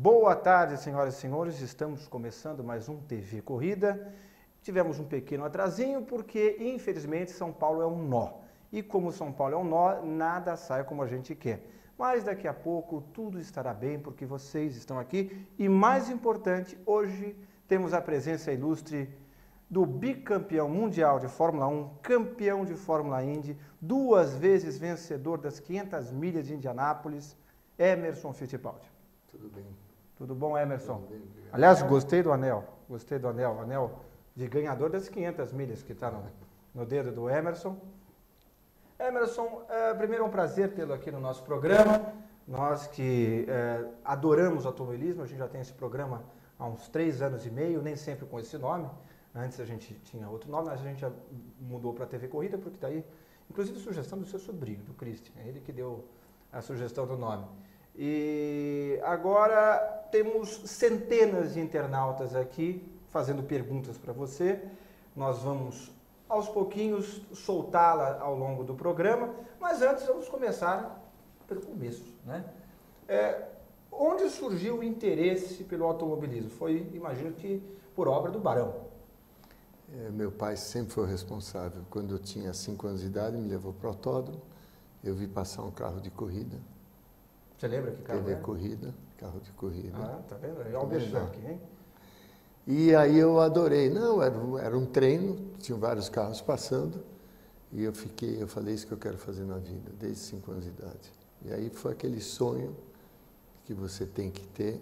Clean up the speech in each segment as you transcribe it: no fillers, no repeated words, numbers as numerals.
Boa tarde, senhoras e senhores. Estamos começando mais um TV Corrida. Tivemos um pequeno atrasinho porque, infelizmente, São Paulo é um nó. E como São Paulo é um nó, nada sai como a gente quer. Mas daqui a pouco tudo estará bem porque vocês estão aqui. E mais importante, hoje temos a presença ilustre do bicampeão mundial de Fórmula 1, campeão de Fórmula Indy, 2 vezes vencedor das 500 milhas de Indianápolis, Emerson Fittipaldi. Tudo bem. Tudo bom, Emerson? Tudo bem, obrigado. Aliás, gostei do anel. Gostei do anel. Anel de ganhador das 500 milhas que está no dedo do Emerson. Emerson, primeiro é um prazer tê-lo aqui no nosso programa. Nós que adoramos automobilismo, a gente já tem esse programa há uns 3 anos e meio, nem sempre com esse nome. Antes a gente tinha outro nome, mas a gente já mudou para a TV Corrida, porque daí, inclusive, sugestão do seu sobrinho, do Christian, é ele que deu a sugestão do nome. E agora temos centenas de internautas aqui fazendo perguntas para você. Nós vamos, aos pouquinhos, soltá-la ao longo do programa, mas antes vamos começar pelo começo, né? Onde surgiu o interesse pelo automobilismo? Foi, imagino que, por obra do Barão. Meu pai sempre foi o responsável. Quando eu tinha 5 anos de idade, me levou para o autódromo. Eu vi passar um carro de corrida. Você lembra que carro TV era? Corrida, carro de corrida. Ah, tá vendo? É o Bechão aqui, hein? E aí eu adorei. Não, era um treino, tinham vários carros passando. E eu falei, isso que eu quero fazer na vida, desde 5 anos de idade. E aí foi aquele sonho que você tem que ter.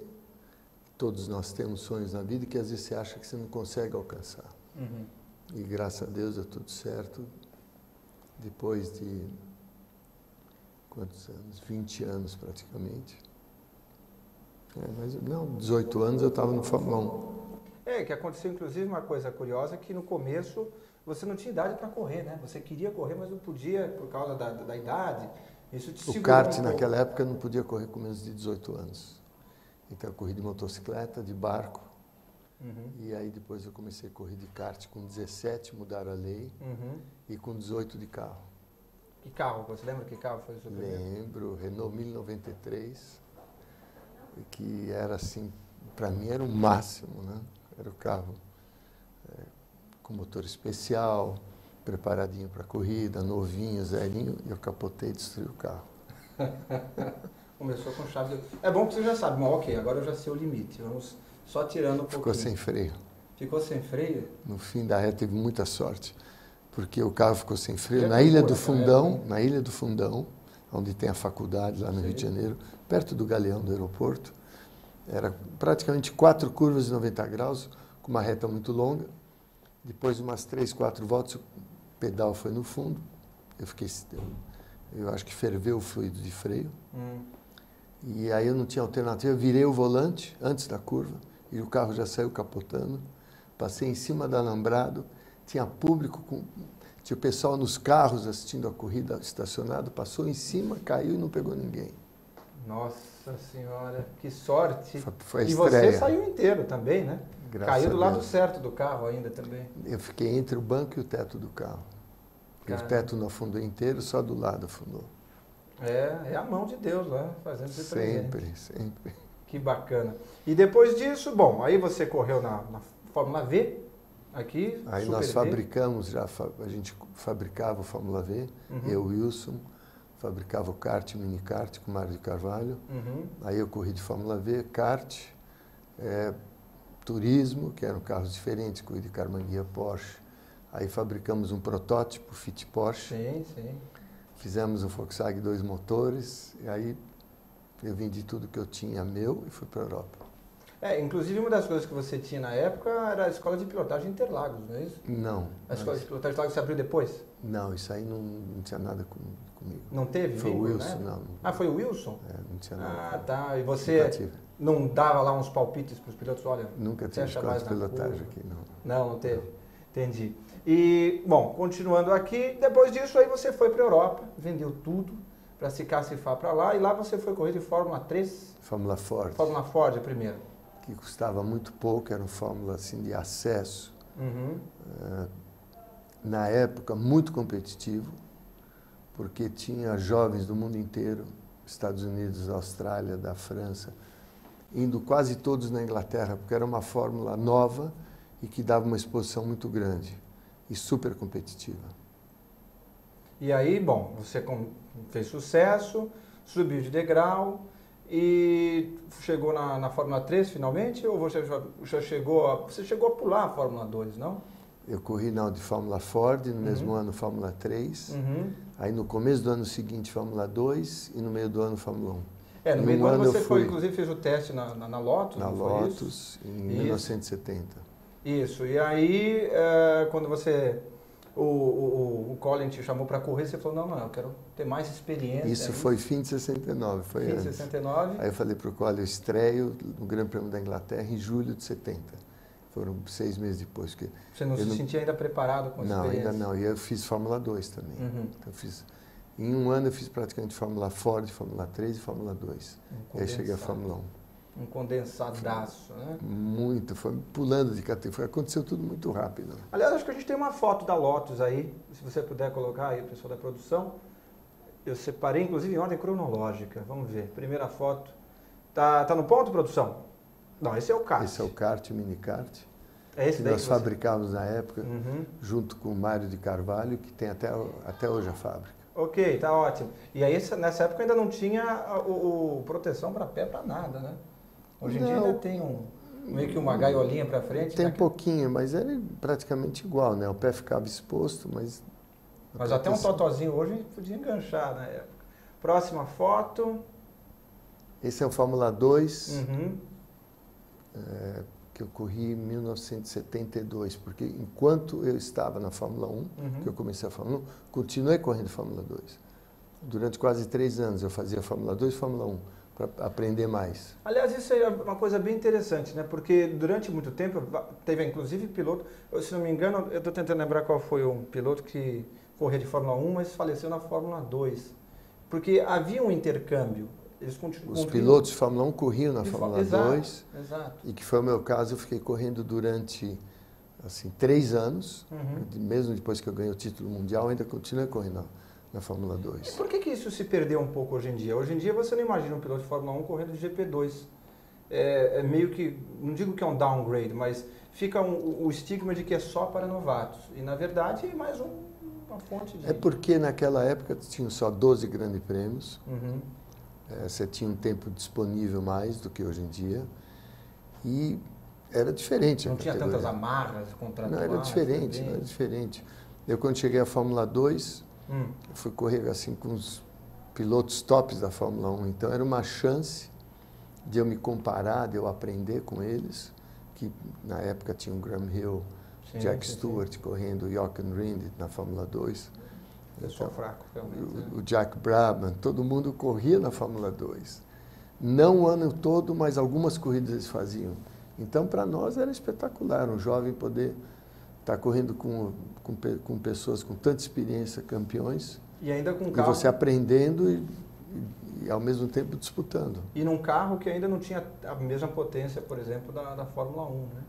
Todos nós temos sonhos na vida que às vezes você acha que você não consegue alcançar. Uhum. E graças a Deus deu tudo certo. Depois de quantos anos? 20 anos praticamente. Mas não, 18 anos eu estava no Fórmula 1. Que aconteceu inclusive uma coisa curiosa, que no começo você não tinha idade para correr, né? Você queria correr, mas não podia por causa da idade. Isso te segurou O kart um naquela época não podia correr com menos de 18 anos. Então eu corri de motocicleta, de barco. Uhum. E aí depois eu comecei a correr de kart com 17, mudaram a lei. Uhum. E com 18 de carro. Que carro? Você lembra que carro foi o seu primeiro? Lembro, Renault 1093, que era assim, para mim era o máximo, né? Era o carro com motor especial, preparadinho para corrida, novinho, zerinho, e eu capotei e destruí o carro. Começou com chave. É bom que você já sabe, mas ok, agora eu já sei o limite. Vamos só tirando um pouquinho. Ficou sem freio. Ficou sem freio? No fim da reta teve muita sorte, porque o carro ficou sem freio Já na Ilha foi, do Fundão, né? na Ilha do Fundão, onde tem a faculdade lá no Rio de Janeiro, perto do Galeão do aeroporto. Era praticamente 4 curvas de 90 graus, com uma reta muito longa. Depois de umas 3, 4 voltas, o pedal foi no fundo. Eu acho que ferveu o fluido de freio. E aí eu não tinha alternativa, eu virei o volante antes da curva e o carro já saiu capotando. Passei em cima do alambrado, tinha público, tinha o pessoal nos carros assistindo a corrida estacionado, passou em cima, caiu e não pegou ninguém. Nossa Senhora, que sorte! Foi a e estreia. você saiu inteiro também, né? Graças Caiu do a lado Deus. certo do carro ainda também. Eu fiquei entre o banco e o teto do carro. Porque o teto não afundou inteiro, só do lado afundou. É a mão de Deus lá, fazendo esse presente. Sempre, sempre. Que bacana. E depois disso, bom, aí você correu na Fórmula V, aqui, Aí Super nós V. fabricamos, a gente fabricava o Fórmula V, eu, Wilson, fabricava o kart, o mini kart com o Mário de Carvalho. Aí eu corri de Fórmula V, kart, turismo, que eram carros diferentes, corri de Carmanguia, Porsche. Aí fabricamos um protótipo, Fit Porsche. Sim, sim. Fizemos um Volkswagen 2 motores, e aí eu vendi tudo que eu tinha meu e fui para a Europa. Inclusive uma das coisas que você tinha na época era a escola de pilotagem Interlagos, não é isso? Não. A escola de pilotagem Interlagos você abriu depois? Não, isso aí não tinha nada comigo. Não teve? Foi o vínculo, Wilson, né? não. Ah, foi o Wilson? Não tinha nada. Ah, tá. E você não dava lá uns palpites para os pilotos? Olha, nunca tive escola de pilotagem aqui, não. Não teve. Entendi. E, bom, continuando aqui, depois disso aí você foi para a Europa, vendeu tudo para se cacifar para lá, e lá você foi correr de Fórmula 3? Fórmula Ford. Fórmula Ford, primeiro. Que custava muito pouco, era um Fórmula assim, de acesso. Na época, muito competitivo, porque tinha jovens do mundo inteiro, Estados Unidos, Austrália, da França, indo quase todos na Inglaterra, porque era uma fórmula nova e que dava uma exposição muito grande e super competitiva. E aí, bom, você fez sucesso, subiu de degrau e chegou na Fórmula 3 finalmente? Ou você já chegou a pular a Fórmula 2, não? Eu corri na de Fórmula Ford, no mesmo ano Fórmula 3, aí no começo do ano seguinte Fórmula 2 e no meio do ano Fórmula 1. No meio do ano você inclusive fez o teste na Lotus, na não foi Lotus, isso? em 1970. Isso, e aí quando você... O Colin te chamou para correr, você falou, não, eu quero ter mais experiência. Isso foi fim de 69, foi antes. Fim de 69. Aí eu falei para o Colin, eu estreio no Grande Prêmio da Inglaterra em julho de 70. Foram 6 meses depois. Que você não se sentia ainda preparado com a experiência? Não, ainda não. E eu fiz Fórmula 2 também. Então, em um ano eu fiz praticamente Fórmula Ford, Fórmula 3 e Fórmula 2. E aí cheguei à Fórmula 1. Um condensadaço, né? Muito, foi pulando de categoria, aconteceu tudo muito rápido. Aliás, acho que a gente tem uma foto da Lotus aí, se você puder colocar aí, o pessoal da produção. Eu separei, inclusive, em ordem cronológica. Vamos ver, primeira foto. Tá no ponto, produção? Não, esse é o kart. Esse é o kart, o mini kart. É esse que daí nós fabricávamos na época, junto com o Mário de Carvalho, que tem até hoje a fábrica. Ok, tá ótimo. E aí, nessa época ainda não tinha proteção para pé, para nada, né? Hoje em dia ainda tem meio que uma gaiolinha para frente. Tem um pouquinho, mas era praticamente igual, né? O pé ficava exposto, mas... Mas até um totozinho hoje podia enganchar na época. Próxima foto. Esse é o Fórmula 2, que eu corri em 1972, porque enquanto eu estava na Fórmula 1, que eu comecei a Fórmula 1, continuei correndo Fórmula 2. Durante quase 3 anos eu fazia Fórmula 2 e Fórmula 1. Para aprender mais. Aliás, isso é uma coisa bem interessante, né? Porque durante muito tempo, teve inclusive piloto, se não me engano, eu estou tentando lembrar qual foi um piloto que corria de Fórmula 1, mas faleceu na Fórmula 2. Porque havia um intercâmbio. Os pilotos de Fórmula 1 corriam na Fórmula 2. Exato. E que foi o meu caso, eu fiquei correndo durante 3 anos. Mesmo depois que eu ganhei o título mundial, ainda continuei correndo na Fórmula 2. E por que isso se perdeu um pouco hoje em dia? Hoje em dia você não imagina um piloto de Fórmula 1 correndo de GP2. É meio que, não digo que é um downgrade, mas fica o estigma de que é só para novatos. E na verdade é mais uma fonte de... É porque naquela época tinham só 12 grandes prêmios. Você tinha um tempo disponível mais do que hoje em dia. E era diferente. Não tinha tantas amarras contratuais. Não, era diferente, não era diferente. Eu quando cheguei à Fórmula 2... Eu fui correr assim com os pilotos tops da Fórmula 1, então era uma chance de eu me comparar, de eu aprender com eles, que na época tinha o Graham Hill, Jack Stewart correndo, Jochen Rindt na Fórmula 2. Pessoal fraco, realmente. O Jack Brabham, todo mundo corria na Fórmula 2. Não o ano todo, mas algumas corridas eles faziam. Então para nós era espetacular, um jovem poder... Está correndo com pessoas com tanta experiência, campeões. E ainda com carro. E você aprendendo e ao mesmo tempo disputando. E num carro que ainda não tinha a mesma potência, por exemplo, da Fórmula 1, né?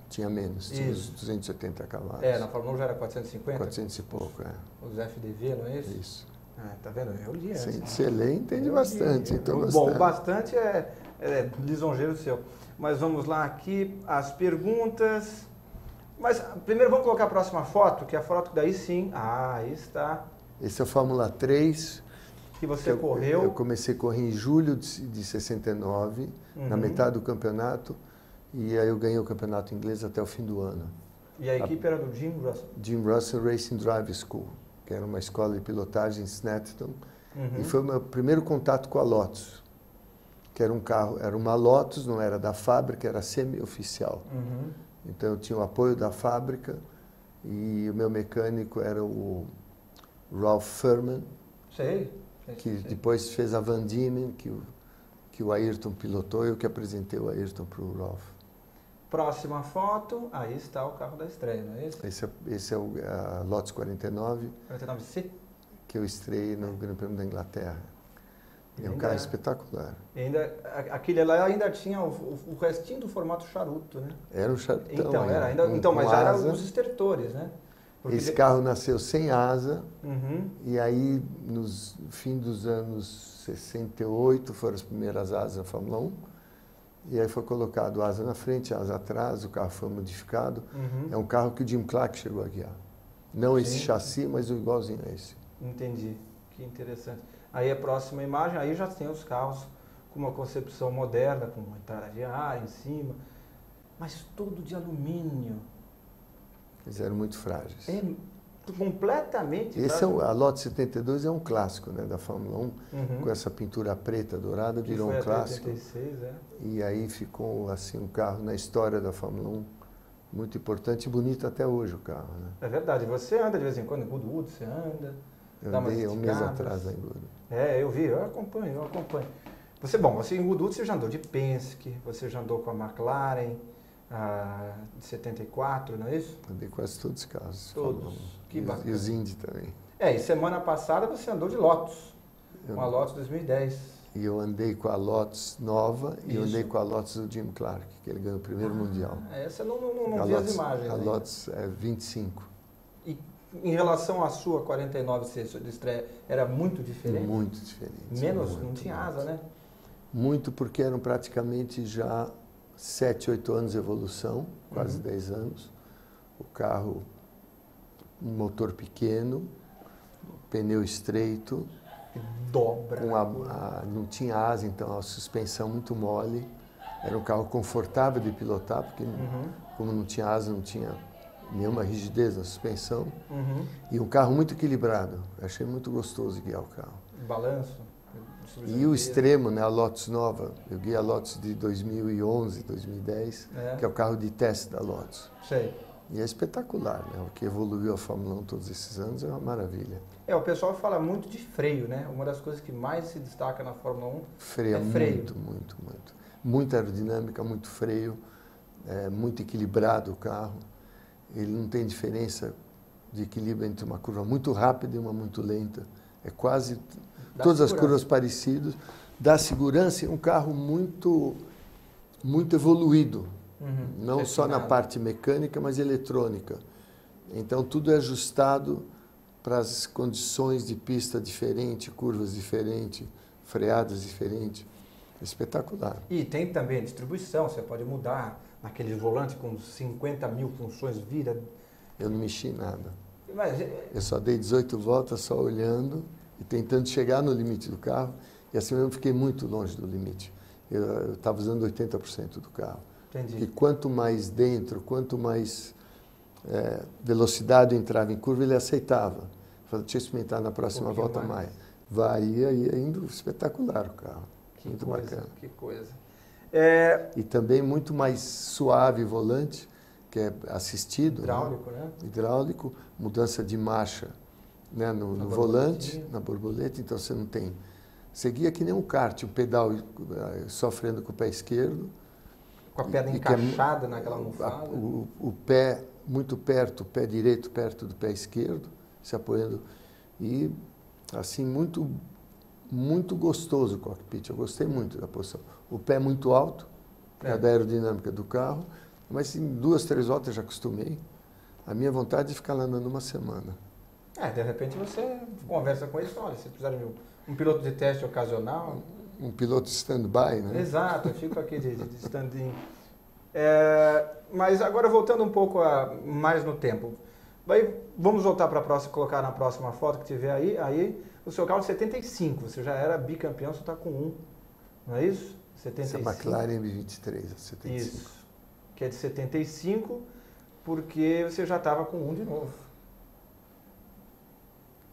Tinha menos, tinha uns 280 cavalos. Na Fórmula 1 já era 450? 400 e pouco, Os FDV, não é isso? Isso. Tá vendo? Eu li essa. Você lê e entende bastante. Então bom, bastante é lisonjeiro seu. Mas vamos lá aqui, as perguntas... Mas primeiro vamos colocar a próxima foto, que é a foto daí sim. Aí está. Esse é o Fórmula 3. Que você correu. Eu comecei a correr em julho de 69, na metade do campeonato. E aí eu ganhei o campeonato inglês até o fim do ano. E a equipe era do Jim Russell? Jim Russell Racing Drive School, que era uma escola de pilotagem em Snetterton. E foi o meu primeiro contato com a Lotus. Que era um carro, era uma Lotus, não era da fábrica, era semi-oficial. Então eu tinha o apoio da fábrica e o meu mecânico era o Ralph Furman, que depois fez a Van Diemen, que o Ayrton pilotou, eu que apresentei o Ayrton para o Ralph. Próxima foto, aí está o carro da estreia, não é isso? Esse é o Lotus 49, 49C? que eu estreiei no Grande Prêmio da Inglaterra. É um carro espetacular. Aquele lá ainda tinha o restinho do formato charuto, né? Era um charutão. Então, mas já eram os estertores, né? Porque esse carro nasceu sem asa, e aí, no fim dos anos 68, foram as primeiras asas da Fórmula 1, E aí foi colocado asa na frente, asa atrás, o carro foi modificado. É um carro que o Jim Clark chegou a guiar. Não esse chassi, mas o igualzinho a esse. Entendi, que interessante. Aí a próxima imagem, aí já tem os carros com uma concepção moderna, com uma entrada de ar em cima, mas todo de alumínio. Eles eram muito frágeis. É completamente Esse a Lotus 72 é um clássico, né, da Fórmula 1, com essa pintura preta dourada, virou um clássico. 86, E aí ficou assim um carro na história da Fórmula 1 muito importante e bonito até hoje o carro, né? É verdade, você anda de vez em quando em Goodwood, você anda. Eu andei um mês atrás lá em Goodwood. Eu vi, eu acompanho. Você em Goodwood você já andou de Penske, você já andou com a McLaren, de 74, não é isso? Andei quase todos os carros. Todos, que bacana. E os Indy também. E semana passada você andou de Lotus, com a Lotus 2010. E eu andei com a Lotus nova e eu andei com a Lotus do Jim Clark, que ele ganhou o primeiro Mundial. Essa eu não vi as imagens. A Lotus é 25. E em relação à sua 49 de estreia, era muito diferente? Muito diferente. Menos, não tinha asa, né? Muito, porque eram praticamente já 7, 8 anos de evolução, quase 10 anos. O carro, um motor pequeno, pneu estreito. Dobra. Não tinha asa, então a suspensão muito mole. Era um carro confortável de pilotar, porque como não tinha asa, não tinha nenhuma rigidez na suspensão. E um carro muito equilibrado. Eu achei muito gostoso guiar o carro. Balanço. E o extremo, né, a Lotus nova. Eu guiei a Lotus de 2011, 2010, que é o carro de teste da Lotus. Sei. E é espetacular, né? O que evoluiu a Fórmula 1 todos esses anos é uma maravilha. O pessoal fala muito de freio, né? Uma das coisas que mais se destaca na Fórmula 1 freio é freio. Muito. Muita aerodinâmica, muito freio, muito equilibrado o carro. Ele não tem diferença de equilíbrio entre uma curva muito rápida e uma muito lenta. É quase todas as curvas parecidas. Dá segurança e um carro muito evoluído. Não só na parte mecânica, mas eletrônica. Então tudo é ajustado para as condições de pista diferente, curvas diferentes, freadas diferentes. Espetacular. E tem também a distribuição, você pode mudar naquele volante com 50 mil funções, vira... Eu não mexi em nada. Mas... Eu só dei 18 voltas só olhando e tentando chegar no limite do carro. E assim mesmo fiquei muito longe do limite. Eu estava usando 80% do carro. Entendi. E quanto mais dentro, quanto mais velocidade eu entrava em curva, ele aceitava. Falei, deixa eu experimentar na próxima volta mais. Vai, ia indo espetacular o carro. Muito bacana. Que coisa. E também muito mais suave o volante, que é assistido. Hidráulico, né? Hidráulico, mudança de marcha, né, no volante, na borboleta, então você não tem... Você guia que nem um kart, o pedal sofrendo com o pé esquerdo. Com a perna encaixada naquela almofada. O pé muito perto, o pé direito perto do pé esquerdo, se apoiando. E, assim, muito gostoso o cockpit. Eu gostei muito da posição. O pé muito alto, da aerodinâmica do carro, mas em 2, 3 voltas eu já acostumei. A minha vontade é ficar lá andando uma semana. De repente você conversa com eles e fala, olha, se precisar de um piloto de teste ocasional... Um piloto stand-by, né? Exato, eu fico aqui de stand-in. Mas agora voltando um pouco mais no tempo. Vamos voltar para a próxima, colocar na próxima foto que tiver aí. Aí o seu carro de 75, você já era bicampeão, você está com 1, não é isso? 75. Essa McLaren M23, 75. Isso, que é de 75, porque você já estava com 1 de novo.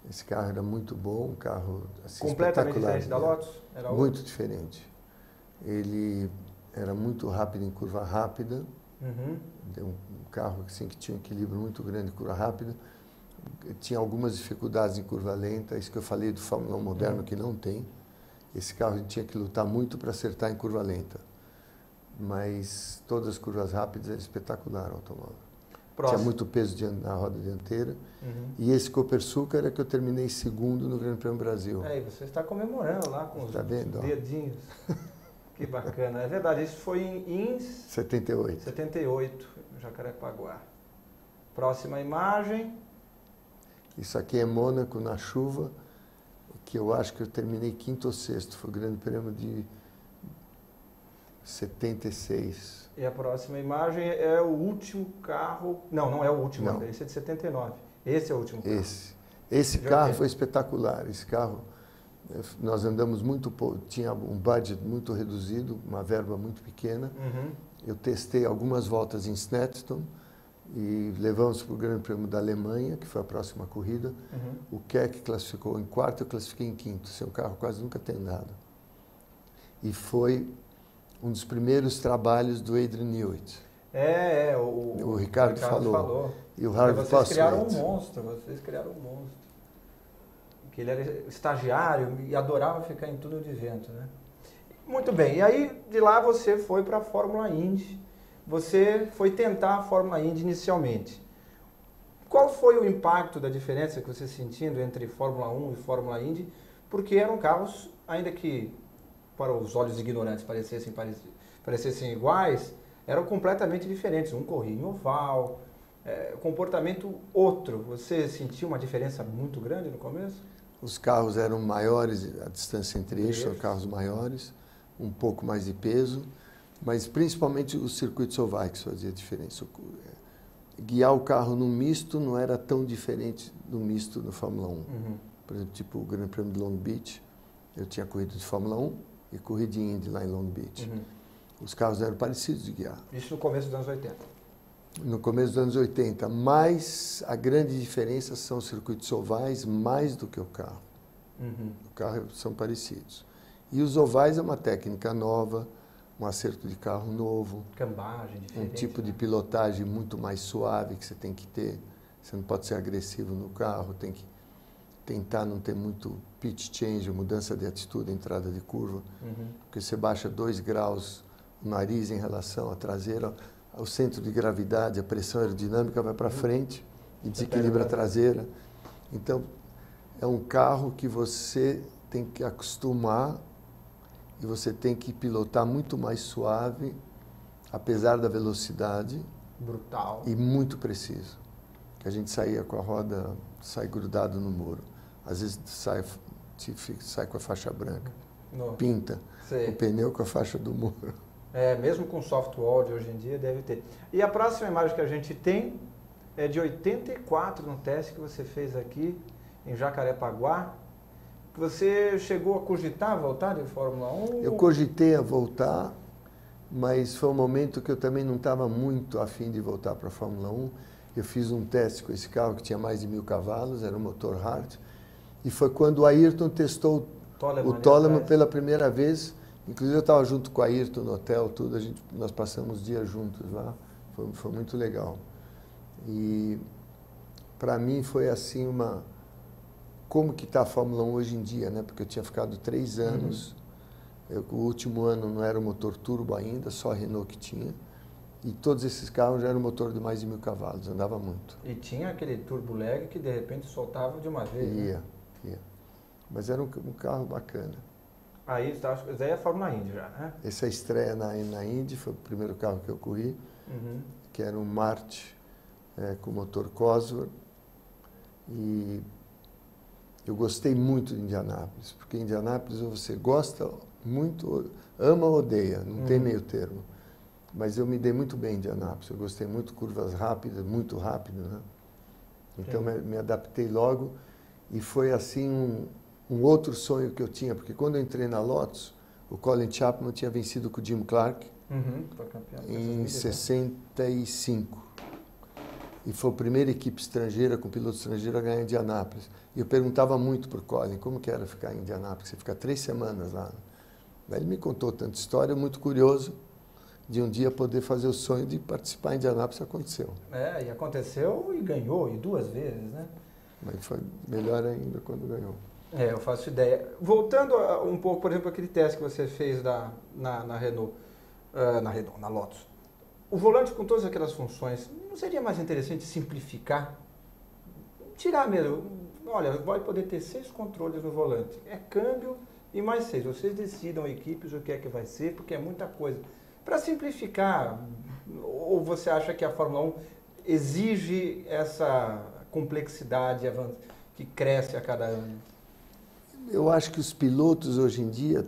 Esse carro era muito bom, um carro assim, completamente espetacular. Diferente da Lotus? Era muito diferente. Ele era muito rápido em curva rápida. Um carro assim, que tinha um equilíbrio muito grande em curva rápida. Tinha algumas dificuldades em curva lenta, isso que eu falei do Fórmula 1 moderno, que não tem. Esse carro a gente tinha que lutar muito para acertar em curva lenta. Mas todas as curvas rápidas era espetacular o automóvel. Tinha muito peso na roda dianteira. E esse Copersucar era que eu terminei segundo no Grande Prêmio Brasil. E você está comemorando lá com os dedinhos. Que bacana. É verdade, isso foi em 78. 78, Jacarepaguá. Próxima imagem. Isso aqui é Mônaco na chuva, que eu acho que eu terminei 5º ou 6º. Foi o Grande Prêmio de 76. E a próxima imagem é o último carro... Não, não é o último, Não. Esse é de 79. Esse é o último carro. Esse carro foi espetacular. Esse carro, nós andamos muito pouco, tinha um budget muito reduzido, uma verba muito pequena. Uhum. Eu testei algumas voltas em Snetterton e levamos para o Grande Prêmio da Alemanha, que foi a próxima corrida. Uhum. O Keck classificou em quarto, eu classifiquei em quinto. Seu carro quase nunca tem andado. E foi um dos primeiros trabalhos do Adrian Newey. O Ricardo falou. E o Harvey Vocês criaram um monstro, Que ele era estagiário e adorava ficar em túnel de vento, né? Muito bem, e aí de lá você foi para a Fórmula Indy. Você foi tentar a Fórmula Indy inicialmente. Qual foi o impacto da diferença que você sentindo entre Fórmula 1 e Fórmula Indy? Porque eram carros, ainda que para os olhos ignorantes parecessem iguais, eram completamente diferentes. Um corria em oval, comportamento outro. Você sentiu uma diferença muito grande no começo? Os carros eram maiores, a distância entre eles são carros maiores, um pouco mais de peso, mas principalmente os circuitos ovais que fazia diferença. Guiar o carro no misto não era tão diferente do misto no Fórmula 1. Uhum. Por exemplo, tipo o Grande Prêmio de Long Beach, eu tinha corrido de Fórmula 1 e corri de Indy lá em Long Beach. Uhum. Os carros eram parecidos de guiar. Isso no começo dos anos 80. No começo dos anos 80, mas a grande diferença são os circuitos ovais mais do que o carro. Uhum. O carro são parecidos. E os ovais é uma técnica nova, um acerto de carro novo, cambagem diferente, um tipo de né? pilotagem muito mais suave que você tem que ter. Você não pode ser agressivo no carro, tem que tentar não ter muito pitch change, mudança de atitude, entrada de curva, porque você baixa 2 graus o nariz em relação à traseira, o centro de gravidade, a pressão aerodinâmica vai para frente e desequilibra a traseira. Então, é um carro que você tem que acostumar e você tem que pilotar muito mais suave, apesar da velocidade. Brutal. E muito preciso. Que a gente saía com a roda, sai grudado no muro. Às vezes sai com a faixa branca. Pinta o pneu com a faixa do muro. Mesmo com software de hoje em dia deve ter. E a próxima imagem que a gente tem é de 84 no teste que você fez aqui em Jacarepaguá. Você chegou a cogitar voltar de Fórmula 1? Eu cogitei a voltar, mas foi um momento que eu também não estava muito afim de voltar para a Fórmula 1. Eu fiz um teste com esse carro que tinha mais de 1000 cavalos, era um motor Hart, e foi quando o Ayrton testou o Toleman pela primeira vez. Inclusive eu estava junto com o Ayrton no hotel, tudo, nós passamos dias juntos lá, foi muito legal. E para mim foi assim como que está a Fórmula 1 hoje em dia, né? Porque eu tinha ficado 3 anos, o último ano não era o motor turbo ainda, só a Renault que tinha, e todos esses carros já eram motor de mais de 1000 cavalos, andava muito. E tinha aquele turbo lag que de repente soltava de uma vez, Ia. Mas era um carro bacana. Aí é a Fórmula Indy já, né? Essa é a estreia na Indy, foi o primeiro carro que eu corri, que era um Marte com motor Cosworth. E eu gostei muito de Indianápolis, porque Indianápolis você gosta muito, ama ou odeia, não tem meio termo. Mas eu me dei muito bem em Indianápolis, eu gostei muito de curvas rápidas, muito rápido, né? Então me adaptei logo e foi assim um outro sonho que eu tinha, porque quando eu entrei na Lotus, o Colin Chapman tinha vencido com o Jim Clark em 65. E foi a primeira equipe estrangeira, com piloto estrangeiro, a ganhar em Indianápolis. E eu perguntava muito para o Colin como que era ficar em Indianápolis, você fica 3 semanas lá. Ele me contou tanta história, muito curioso, de um dia poder fazer o sonho de participar em Indianápolis, aconteceu. E aconteceu e ganhou, e 2 vezes, né? Mas foi melhor ainda quando ganhou. Eu faço ideia. Voltando um pouco, por exemplo, aquele teste que você fez na Renault, na Lotus. O volante com todas aquelas funções, não seria mais interessante simplificar? Tirar mesmo. Olha, vai poder ter 6 controles no volante. É câmbio e mais 6. Vocês decidam, equipes, o que é que vai ser, porque é muita coisa. Para simplificar, ou você acha que a Fórmula 1 exige essa complexidade que cresce a cada ano? Eu acho que os pilotos hoje em dia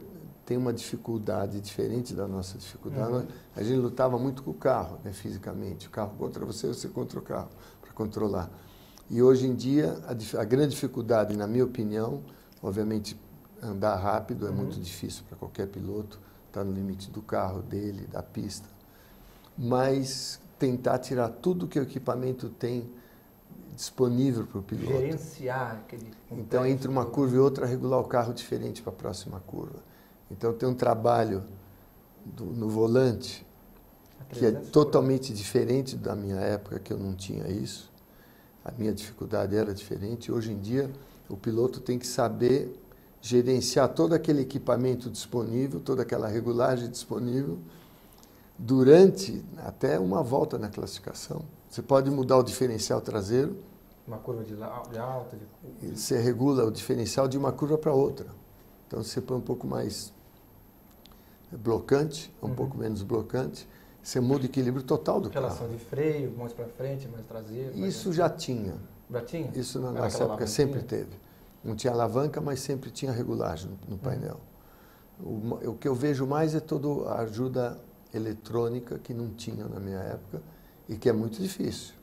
tem uma dificuldade diferente da nossa dificuldade. A gente lutava muito com o carro, né, fisicamente. O carro contra você, você contra o carro, para controlar. E hoje em dia, a grande dificuldade, na minha opinião, obviamente, andar rápido é muito difícil para qualquer piloto, está no limite do carro, dele, da pista. Mas tentar tirar tudo que o equipamento tem disponível para o piloto. Gerenciar aquele... Então, entre uma curva e outra, regular o carro diferente para a próxima curva. Então, tem um trabalho no volante que é totalmente diferente da minha época, que eu não tinha isso. A minha dificuldade era diferente. Hoje em dia, o piloto tem que saber gerenciar todo aquele equipamento disponível, toda aquela regulagem disponível, durante até uma volta na classificação. Você pode mudar o diferencial traseiro. Uma curva de alta. Você regula o diferencial de uma curva para outra. Então, você põe um pouco mais blocante, um pouco menos blocante. Você muda o equilíbrio total do carro. Relação de freio, mais para frente, mais traseiro. Isso já tinha. Já tinha? Isso na nossa época sempre teve. Não tinha alavanca, mas sempre tinha regulagem no painel. O que eu vejo mais é toda a ajuda eletrônica que não tinha na minha época e que é muito difícil.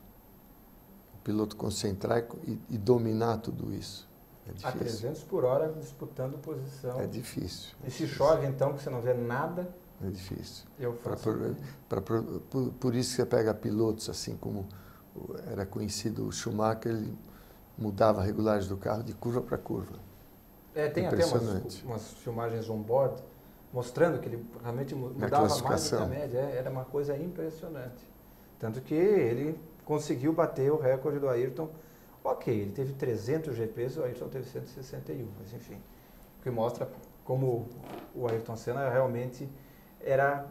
O piloto concentrar e dominar tudo isso. É difícil. A 300 por hora disputando posição. É difícil. E se chove, então, que você não vê nada... É difícil. Por isso que você pega pilotos, assim como era conhecido o Schumacher, ele mudava a regulagem do carro de curva para curva. Tem até umas filmagens on-board mostrando que ele realmente mudava mais do que a média. Era uma coisa impressionante. Tanto que ele conseguiu bater o recorde do Ayrton. Ok, ele teve 300 GPs, o Ayrton teve 161, mas enfim. O que mostra como o Ayrton Senna realmente era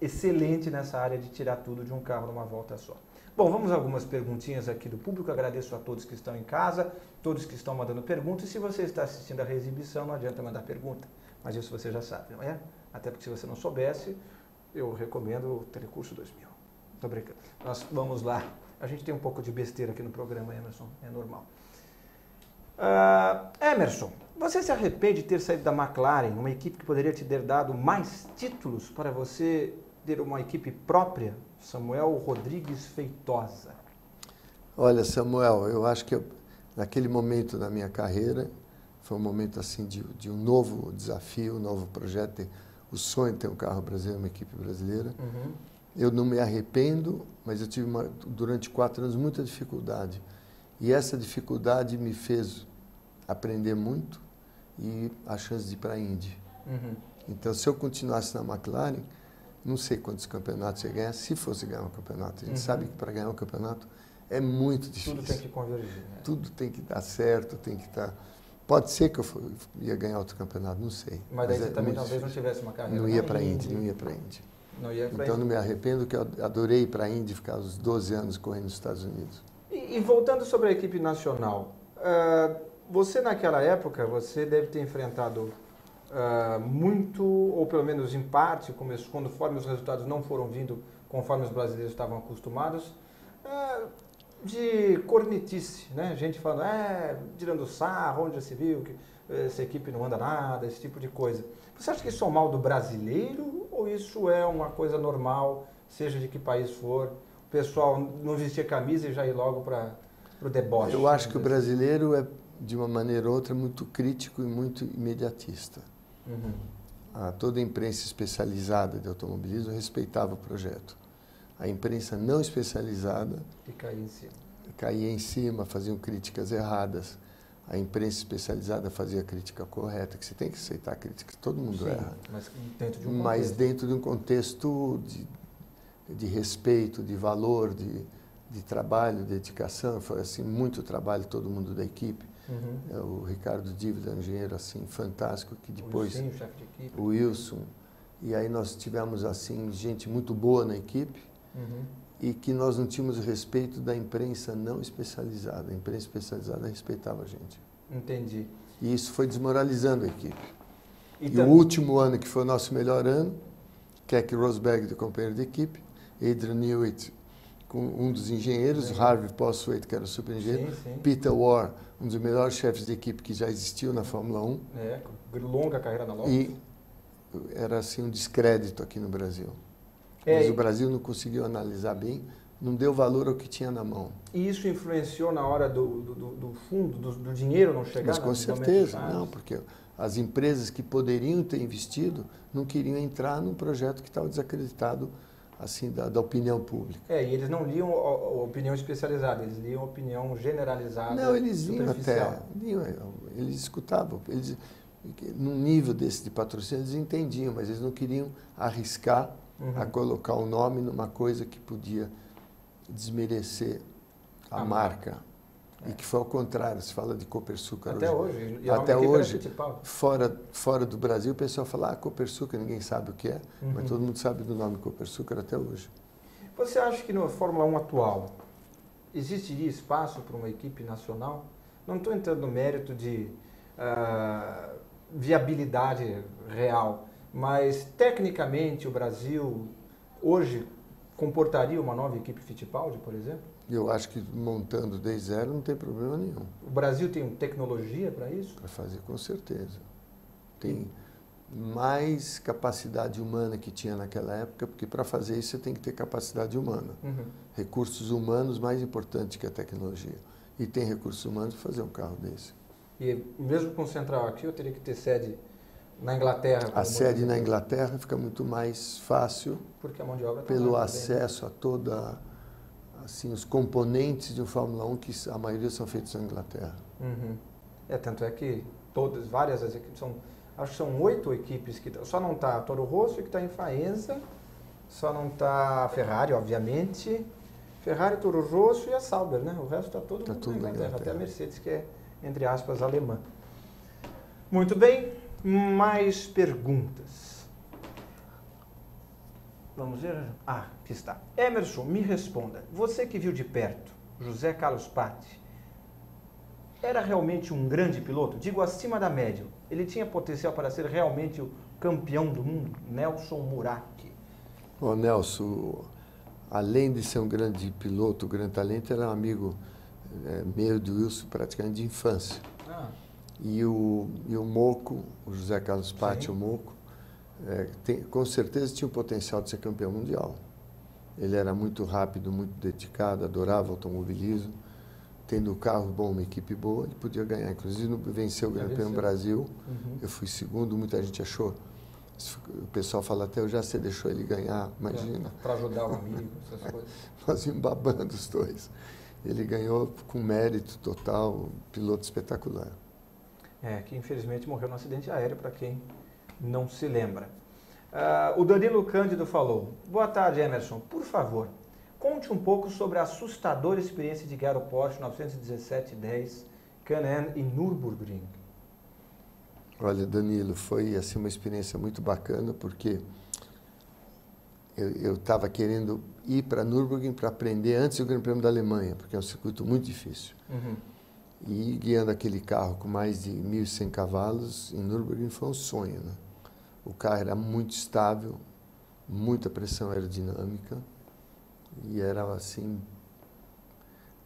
excelente nessa área de tirar tudo de um carro numa volta só. Bom, vamos a algumas perguntinhas aqui do público. Agradeço a todos que estão em casa, todos que estão mandando perguntas. E se você está assistindo a reexibição, não adianta mandar pergunta, mas isso você já sabe, não é? Até porque se você não soubesse, eu recomendo o Telecurso 2000. Tô brincando. Nós vamos lá. A gente tem um pouco de besteira aqui no programa, Emerson, é normal. Emerson, você se arrepende de ter saído da McLaren, uma equipe que poderia te ter dado mais títulos para você ter uma equipe própria? Samuel Rodrigues Feitosa. Olha, Samuel, eu acho que naquele momento da minha carreira, foi um momento assim de um novo desafio, um novo projeto, o sonho de ter um carro brasileiro, uma equipe brasileira. Eu não me arrependo, mas eu tive durante 4 anos muita dificuldade. E essa dificuldade me fez aprender muito e a chance de ir para a Indy. Então, se eu continuasse na McLaren, não sei quantos campeonatos eu ia ganhar, se fosse ganhar um campeonato. A gente sabe que para ganhar um campeonato é muito difícil. Tudo tem que convergir. Né? Tudo tem que dar certo, tem que estar... Pode ser que eu ia ganhar outro campeonato, não sei. Mas daí você também talvez não tivesse uma carreira. Não ia para a Indy, não ia para a Indy. Então, não me arrependo, que eu adorei ir para a Indy, ficar os 12 anos correndo nos Estados Unidos. E voltando sobre a equipe nacional, você naquela época, você deve ter enfrentado muito, ou pelo menos em parte, conforme os resultados não foram vindo conforme os brasileiros estavam acostumados, de cornetice, né? Gente falando, tirando sarro, onde já se viu que essa equipe não anda nada, esse tipo de coisa. Você acha que isso é um mal do brasileiro ou isso é uma coisa normal, seja de que país for, o pessoal não vestir camisa e já ir logo para o deboche? Eu acho que o brasileiro é, de uma maneira ou outra, muito crítico e muito imediatista. Toda a imprensa especializada de automobilismo respeitava o projeto. A imprensa não especializada caía em cima, faziam críticas erradas. A imprensa especializada fazia a crítica correta, que você tem que aceitar a crítica, todo mundo erra. Mas dentro de um contexto de respeito, de valor, de trabalho, de dedicação. Foi assim, muito trabalho, todo mundo da equipe. O Ricardo Dívida, engenheiro assim, fantástico, que depois... O chefe de equipe. O Wilson. E aí nós tivemos assim, gente muito boa na equipe e que nós não tínhamos o respeito da imprensa não especializada. A imprensa especializada respeitava a gente. Entendi. E isso foi desmoralizando a equipe. E o último ano, que foi o nosso melhor ano, Keck Rosberg, do companheiro de equipe, Adrian Newey, com um dos engenheiros, Harvey Poswaite, que era o super engenheiro, Peter Warr, um dos melhores chefes de equipe que já existiu na Fórmula 1. Longa carreira na Lotus. era assim um descrédito aqui no Brasil. Mas o Brasil não conseguiu analisar bem, não deu valor ao que tinha na mão. E isso influenciou na hora do fundo, do dinheiro não chegar? Mas com certeza, não, porque as empresas que poderiam ter investido não queriam entrar num projeto que estava desacreditado assim da opinião pública. E eles não liam a opinião especializada, eles liam a opinião generalizada. Não, eles liam até, eles escutavam, eles, num nível desse de patrocínio eles entendiam, mas eles não queriam arriscar a colocar o nome numa coisa que podia desmerecer a marca. E que foi ao contrário, se fala de Copersucar até hoje. E até hoje, fora do Brasil, o pessoal fala, Copersucar, ninguém sabe o que é, mas todo mundo sabe do nome Copersucar até hoje. Você acha que na Fórmula 1 atual existiria espaço para uma equipe nacional? Não estou entrando no mérito de viabilidade real, mas tecnicamente o Brasil hoje comportaria uma nova equipe Fittipaldi, por exemplo? Eu acho que montando desde zero não tem problema nenhum. O Brasil tem tecnologia para isso? Para fazer, com certeza. Tem mais capacidade humana que tinha naquela época, porque para fazer isso você tem que ter capacidade humana. Recursos humanos mais importantes que a tecnologia. E tem recursos humanos para fazer um carro desse. E mesmo com central aqui, eu teria que ter sede na Inglaterra? A sede na Inglaterra fica muito mais fácil, porque a mão de obra pelo acesso a toda... assim, os componentes de um Fórmula 1 que a maioria são feitos na Inglaterra. Tanto é que várias das equipes acho que são 8 equipes que só não está a Toro Rosso que está em Faenza, só não está a Ferrari, obviamente, Ferrari, Toro Rosso e a Sauber, né? O resto está todo mundo na Inglaterra, até a Mercedes que é, entre aspas, alemã. Muito bem, mais perguntas. Vamos ver? Aqui está. Emerson, me responda. Você que viu de perto José Carlos Patti, era realmente um grande piloto? Digo, acima da média. Ele tinha potencial para ser realmente o campeão do mundo? Nelson Murak. O Nelson, além de ser um grande piloto, um grande talento, era um amigo meu do Wilson praticamente de infância. E o Moco, o José Carlos Patti, o Moco, com certeza tinha o potencial de ser campeão mundial. Ele era muito rápido, muito dedicado, adorava automobilismo. Tendo um carro bom, uma equipe boa, ele podia ganhar. Inclusive, venceu o Grande Prêmio Brasil. Eu fui segundo, muita gente achou. O pessoal fala até, eu já você deixou ele ganhar, imagina. Para ajudar o amigo, essas coisas. Nós íamos babando os dois. Ele ganhou com mérito total, piloto espetacular. Que infelizmente morreu num acidente aéreo, para quem não se lembra. O Danilo Cândido falou, boa tarde, Emerson, por favor, conte um pouco sobre a assustadora experiência de guiar o Porsche 917-10 Can-Am em Nürburgring. Olha, Danilo, foi assim, uma experiência muito bacana, porque eu estava querendo ir para Nürburgring para aprender antes do Grande Prêmio da Alemanha, porque é um circuito muito difícil. E guiando aquele carro com mais de 1.100 cavalos em Nürburgring foi um sonho, né? O carro era muito estável, muita pressão aerodinâmica e era assim,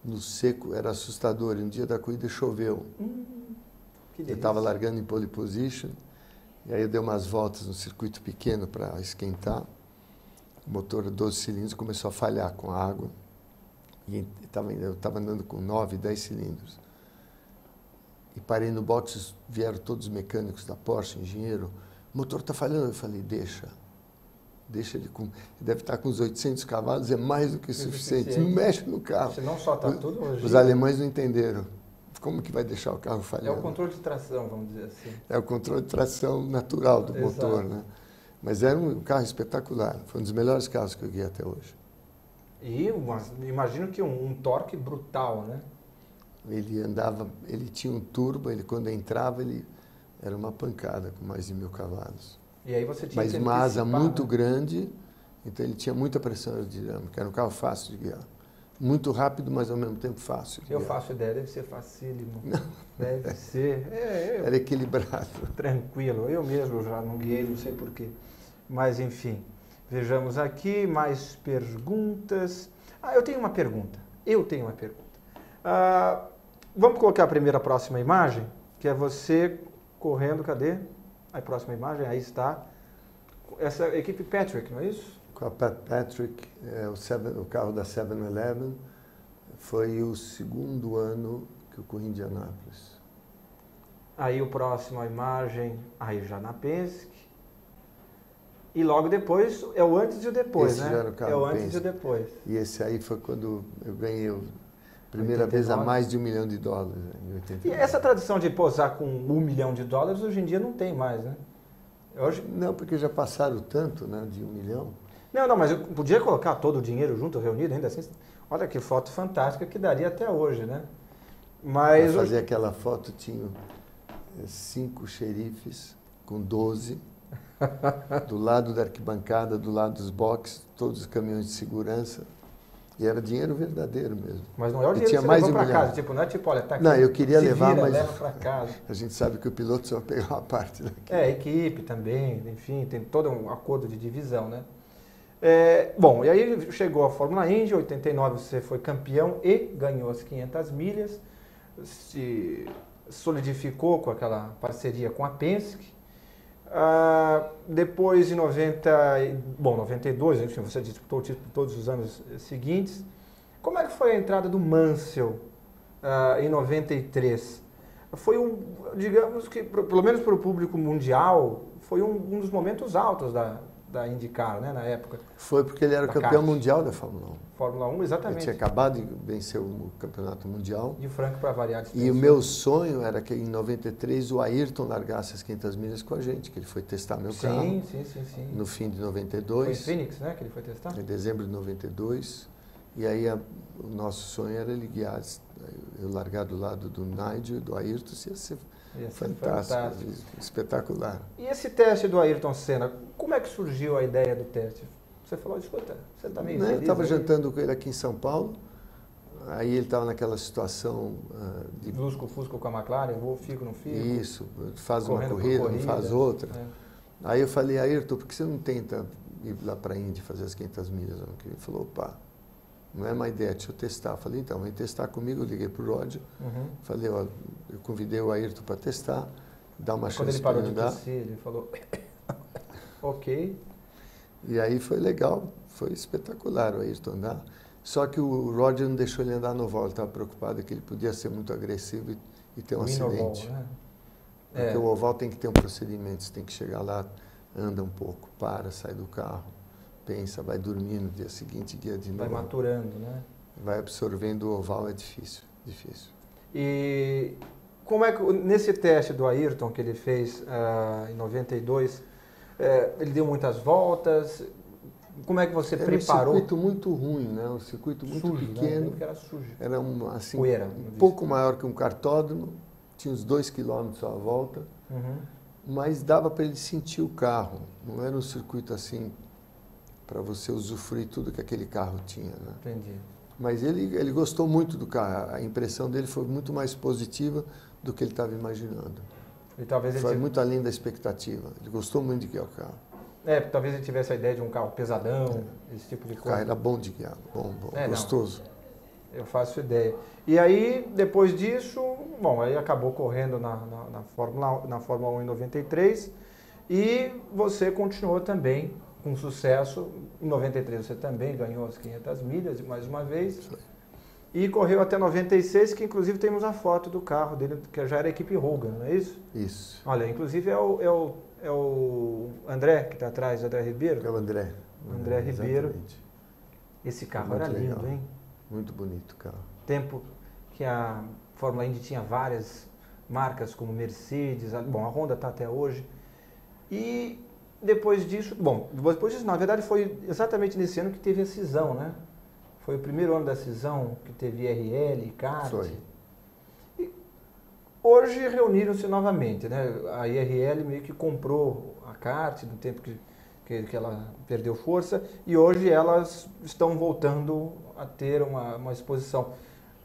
no seco, era assustador. E um dia da corrida choveu. Eu estava largando em pole position e aí eu dei umas voltas no circuito pequeno para esquentar. O motor 12 cilindros começou a falhar com a água e eu estava andando com 9, 10 cilindros. E parei no box, vieram todos os mecânicos da Porsche, engenheiro. O motor está falhando. Eu falei, deixa ele com... Deve estar com uns 800 cavalos, é mais do que suficiente. Não mexe no carro. Se não soltar tudo... Os alemães não entenderam. Como que vai deixar o carro falhando? É o controle de tração, vamos dizer assim. É o controle de tração natural do motor, né? Mas era um carro espetacular. Foi um dos melhores carros que eu guiei até hoje. E imagino que um torque brutal, né? Ele tinha um turbo, quando entrava, ele era uma pancada com mais de 1.000 cavalos. E aí você tinha Mas uma asa muito grande, então ele tinha muita pressão aerodinâmica, era um carro fácil de guiar. Muito rápido, mas ao mesmo tempo fácil. Eu faço ideia, deve ser facílimo. Não. Deve ser. Era equilibrado. Tranquilo, eu mesmo já não guiei, não sei porquê. Mas enfim, vejamos aqui mais perguntas. Eu tenho uma pergunta. Vamos colocar a próxima imagem, que é você correndo, cadê? A próxima imagem, aí está. essa equipe Patrick, não é isso? Com a Pat Patrick, o carro da 7-Eleven, foi o segundo ano que eu corri em Indianápolis. Aí o próximo, a imagem, aí já na Penske. E logo depois, é o antes e o depois, Esse né? já era o carro É o antes Penske. e o depois. E esse aí foi quando eu ganhei a primeira vez a mais de $1 milhão, em 89. E essa tradição de posar com $1 milhão hoje em dia não tem mais, né? Hoje... Não, porque já passaram tanto, né, de $1 milhão. Não, mas eu podia colocar todo o dinheiro junto, reunido, ainda assim. Olha que foto fantástica que daria até hoje, né? Mas Para fazer aquela foto tinha 5 xerifes com 12, do lado da arquibancada, do lado dos boxes, todos os caminhões de segurança. E era dinheiro verdadeiro mesmo. Mas não é o dinheiro tinha que você mais levou de $1 para casa, milhão. tipo, não é tipo, olha, tá aqui. Não, eu queria se levar, vira, mas leva para casa. a gente sabe que o piloto só pegou uma parte daqui. Equipe também, enfim, tem todo um acordo de divisão, né? Bom, e aí chegou a Fórmula Indy, em 89 você foi campeão e ganhou as 500 milhas, se solidificou com aquela parceria com a Penske. Depois em 92, enfim, você disputou o título todos os anos seguintes. Como é que foi a entrada do Mansell em 93? Foi digamos que, pelo menos para o público mundial, foi um dos momentos altos da IndyCar, né, na época. Foi porque ele era o campeão mundial da Fórmula 1. Fórmula 1, exatamente. Ele tinha acabado de vencer o campeonato mundial. E o Franco para variar. E o meu sonho era que em 93 o Ayrton largasse as 500 milhas com a gente, que ele foi testar meu carro. Sim. No fim de 92. Foi em Phoenix, né, que ele foi testar? Em dezembro de 92. E aí o nosso sonho era ele guiar, eu largar do lado do Nigel e do Ayrton, ia ser fantástico, espetacular. E esse teste do Ayrton Senna, como é que surgiu a ideia do teste? Você falou, escuta, você está meio feliz? Eu estava jantando com ele aqui em São Paulo, aí ele estava naquela situação de... Lusco-fusco com a McLaren, vou, fico, não fico. Isso, faz uma corrida, não faz outra. Aí eu falei, Ayrton, por que você não tenta ir lá para a Indy fazer as 500 milhas? Ele falou, opa, não é má ideia, deixa eu testar. Eu falei, então, vem testar comigo. Eu liguei para o Roger, falei, ó, eu convidei o Ayrton para testar, dar uma chance para ele andar. Quando ele parou de tossir, ele falou, ok. E aí foi legal, foi espetacular o Ayrton andar. Só que o Roger não deixou ele andar no oval, ele estava preocupado que ele podia ser muito agressivo e ter um acidente. Oval, né? Porque o oval tem que ter um procedimento, você tem que chegar lá, anda um pouco, para, sai do carro, pensa, vai dormir no dia seguinte, guia de novo. Vai maturando, né? Vai absorvendo o oval, é difícil. E como é que, nesse teste do Ayrton que ele fez em 92, ele deu muitas voltas, como é que você preparou? Era um circuito muito ruim, né? Um circuito muito sujo, pequeno. Né? Era sujo. Era assim, poeira, um pouco maior que um cartódromo, tinha uns 2 quilômetros à volta, mas dava para ele sentir o carro. Não era um circuito assim para você usufruir tudo que aquele carro tinha, né? Entendi. Mas ele gostou muito do carro. A impressão dele foi muito mais positiva do que ele estava imaginando. E talvez foi muito além da expectativa. Ele gostou muito de guiar o carro. Talvez ele tivesse a ideia de um carro pesadão, esse tipo de coisa. O carro era bom de guiar, bom, gostoso. Não, eu faço ideia. E aí, depois disso, bom, aí acabou correndo na Fórmula 1 em 93 e você continuou também com sucesso. Em 93 você também ganhou as 500 milhas, mais uma vez. Foi. E correu até 96, que inclusive temos a foto do carro dele, que já era a equipe Hogan, não é isso? Isso. Olha, inclusive é o André que está atrás, o André Ribeiro. É o André. André Ribeiro. Exatamente. Esse carro era lindo, legal. Hein? Muito bonito o carro. Tempo que a Fórmula Indy tinha várias marcas como Mercedes, bom, a Honda está até hoje. E depois disso, na verdade foi exatamente nesse ano que teve a cisão, né? Foi o primeiro ano da cisão que teve IRL e kart. Foi. E hoje reuniram-se novamente, né? A IRL meio que comprou a kart no tempo que ela perdeu força e hoje elas estão voltando a ter uma exposição.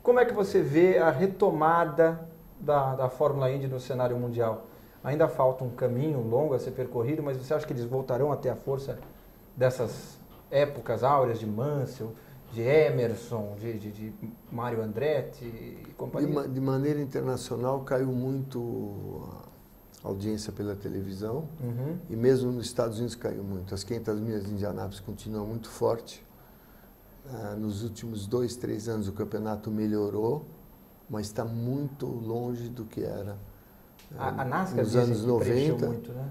Como é que você vê a retomada da Fórmula Indy no cenário mundial? Ainda falta um caminho longo a ser percorrido, mas você acha que eles voltarão a ter a força dessas épocas áureas de Mansell, de Emerson, de Mário Andretti e companhia? De maneira internacional caiu muito audiência pela televisão, Uhum. e mesmo nos Estados Unidos caiu muito. As 500 milhas de Indianápolis continuam muito forte. Nos últimos 2, 3 anos o campeonato melhorou, mas está muito longe do que era A NASCAR nos anos 90. Muito, né?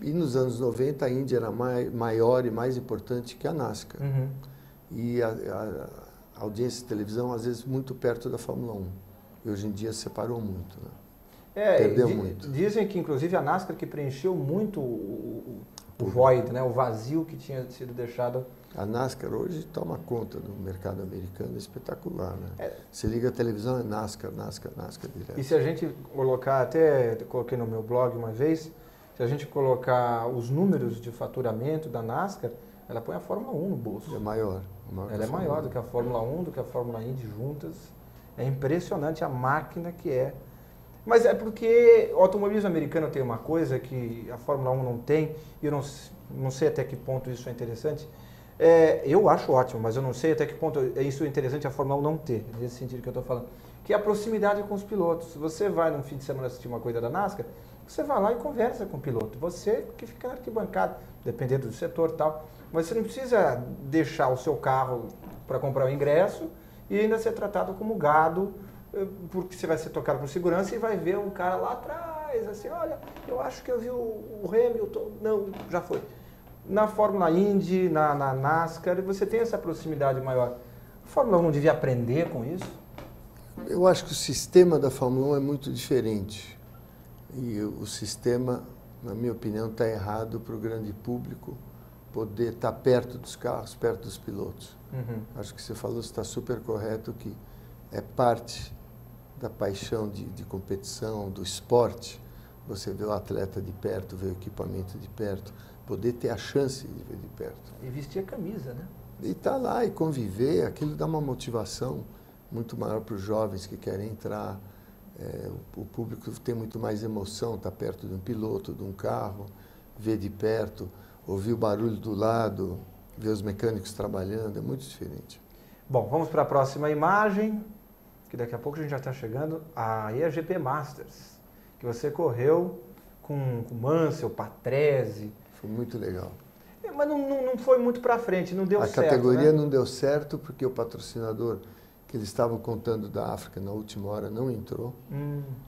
E nos anos 90 a Indy era maior e mais importante que a NASCAR. Uhum. E a audiência de televisão, às vezes, muito perto da Fórmula 1. E hoje em dia separou muito, né? Perdeu muito. Dizem que, inclusive, a NASCAR que preencheu muito o void, né? O vazio que tinha sido deixado. A NASCAR hoje toma conta do mercado americano, é espetacular, né? É. Você liga a televisão, é NASCAR direto. E se a gente colocar, até coloquei no meu blog uma vez, se a gente colocar os números de faturamento da NASCAR, ela põe a Fórmula 1 no bolso. É maior. Ela é maior do que a Fórmula 1, do que a Fórmula Indy juntas. É impressionante a máquina que é. Mas é porque o automobilismo americano tem uma coisa que a Fórmula 1 não tem, e eu não sei até que ponto isso é interessante. Eu acho ótimo, mas eu não sei até que ponto isso é interessante a Fórmula 1 não ter, nesse sentido que eu estou falando. Que é a proximidade com os pilotos. Se você vai num fim de semana assistir uma corrida da NASCAR, você vai lá e conversa com o piloto. Você que fica na arquibancada, dependendo do setor e tal. Mas você não precisa deixar o seu carro para comprar o ingresso e ainda ser tratado como gado, porque você vai ser tocado por segurança e vai ver um cara lá atrás, assim, olha, eu acho que eu vi o Hamilton. Não, já foi. Na Fórmula Indy, na NASCAR, você tem essa proximidade maior. A Fórmula 1 devia aprender com isso? Eu acho que o sistema da Fórmula 1 é muito diferente. E o sistema, na minha opinião, está errado para o grande público poder estar perto dos carros, perto dos pilotos. Uhum. Acho que você falou, está super correto, que é parte da paixão de competição, do esporte. Você vê o atleta de perto, vê o equipamento de perto, poder ter a chance de ver de perto. E vestir a camisa, né? E estar lá e conviver, aquilo dá uma motivação muito maior para os jovens que querem entrar. O público tem muito mais emoção, estar perto de um piloto, de um carro, ver de perto, ouvir o barulho do lado, ver os mecânicos trabalhando, é muito diferente. Bom, vamos para a próxima imagem, que daqui a pouco a gente já está chegando. Aí é a GP Masters, que você correu com Mansell, Patrese. Foi muito legal. Mas não foi muito para frente, não deu certo. A categoria né? não deu certo porque o patrocinador que eles estavam contando da África na última hora não entrou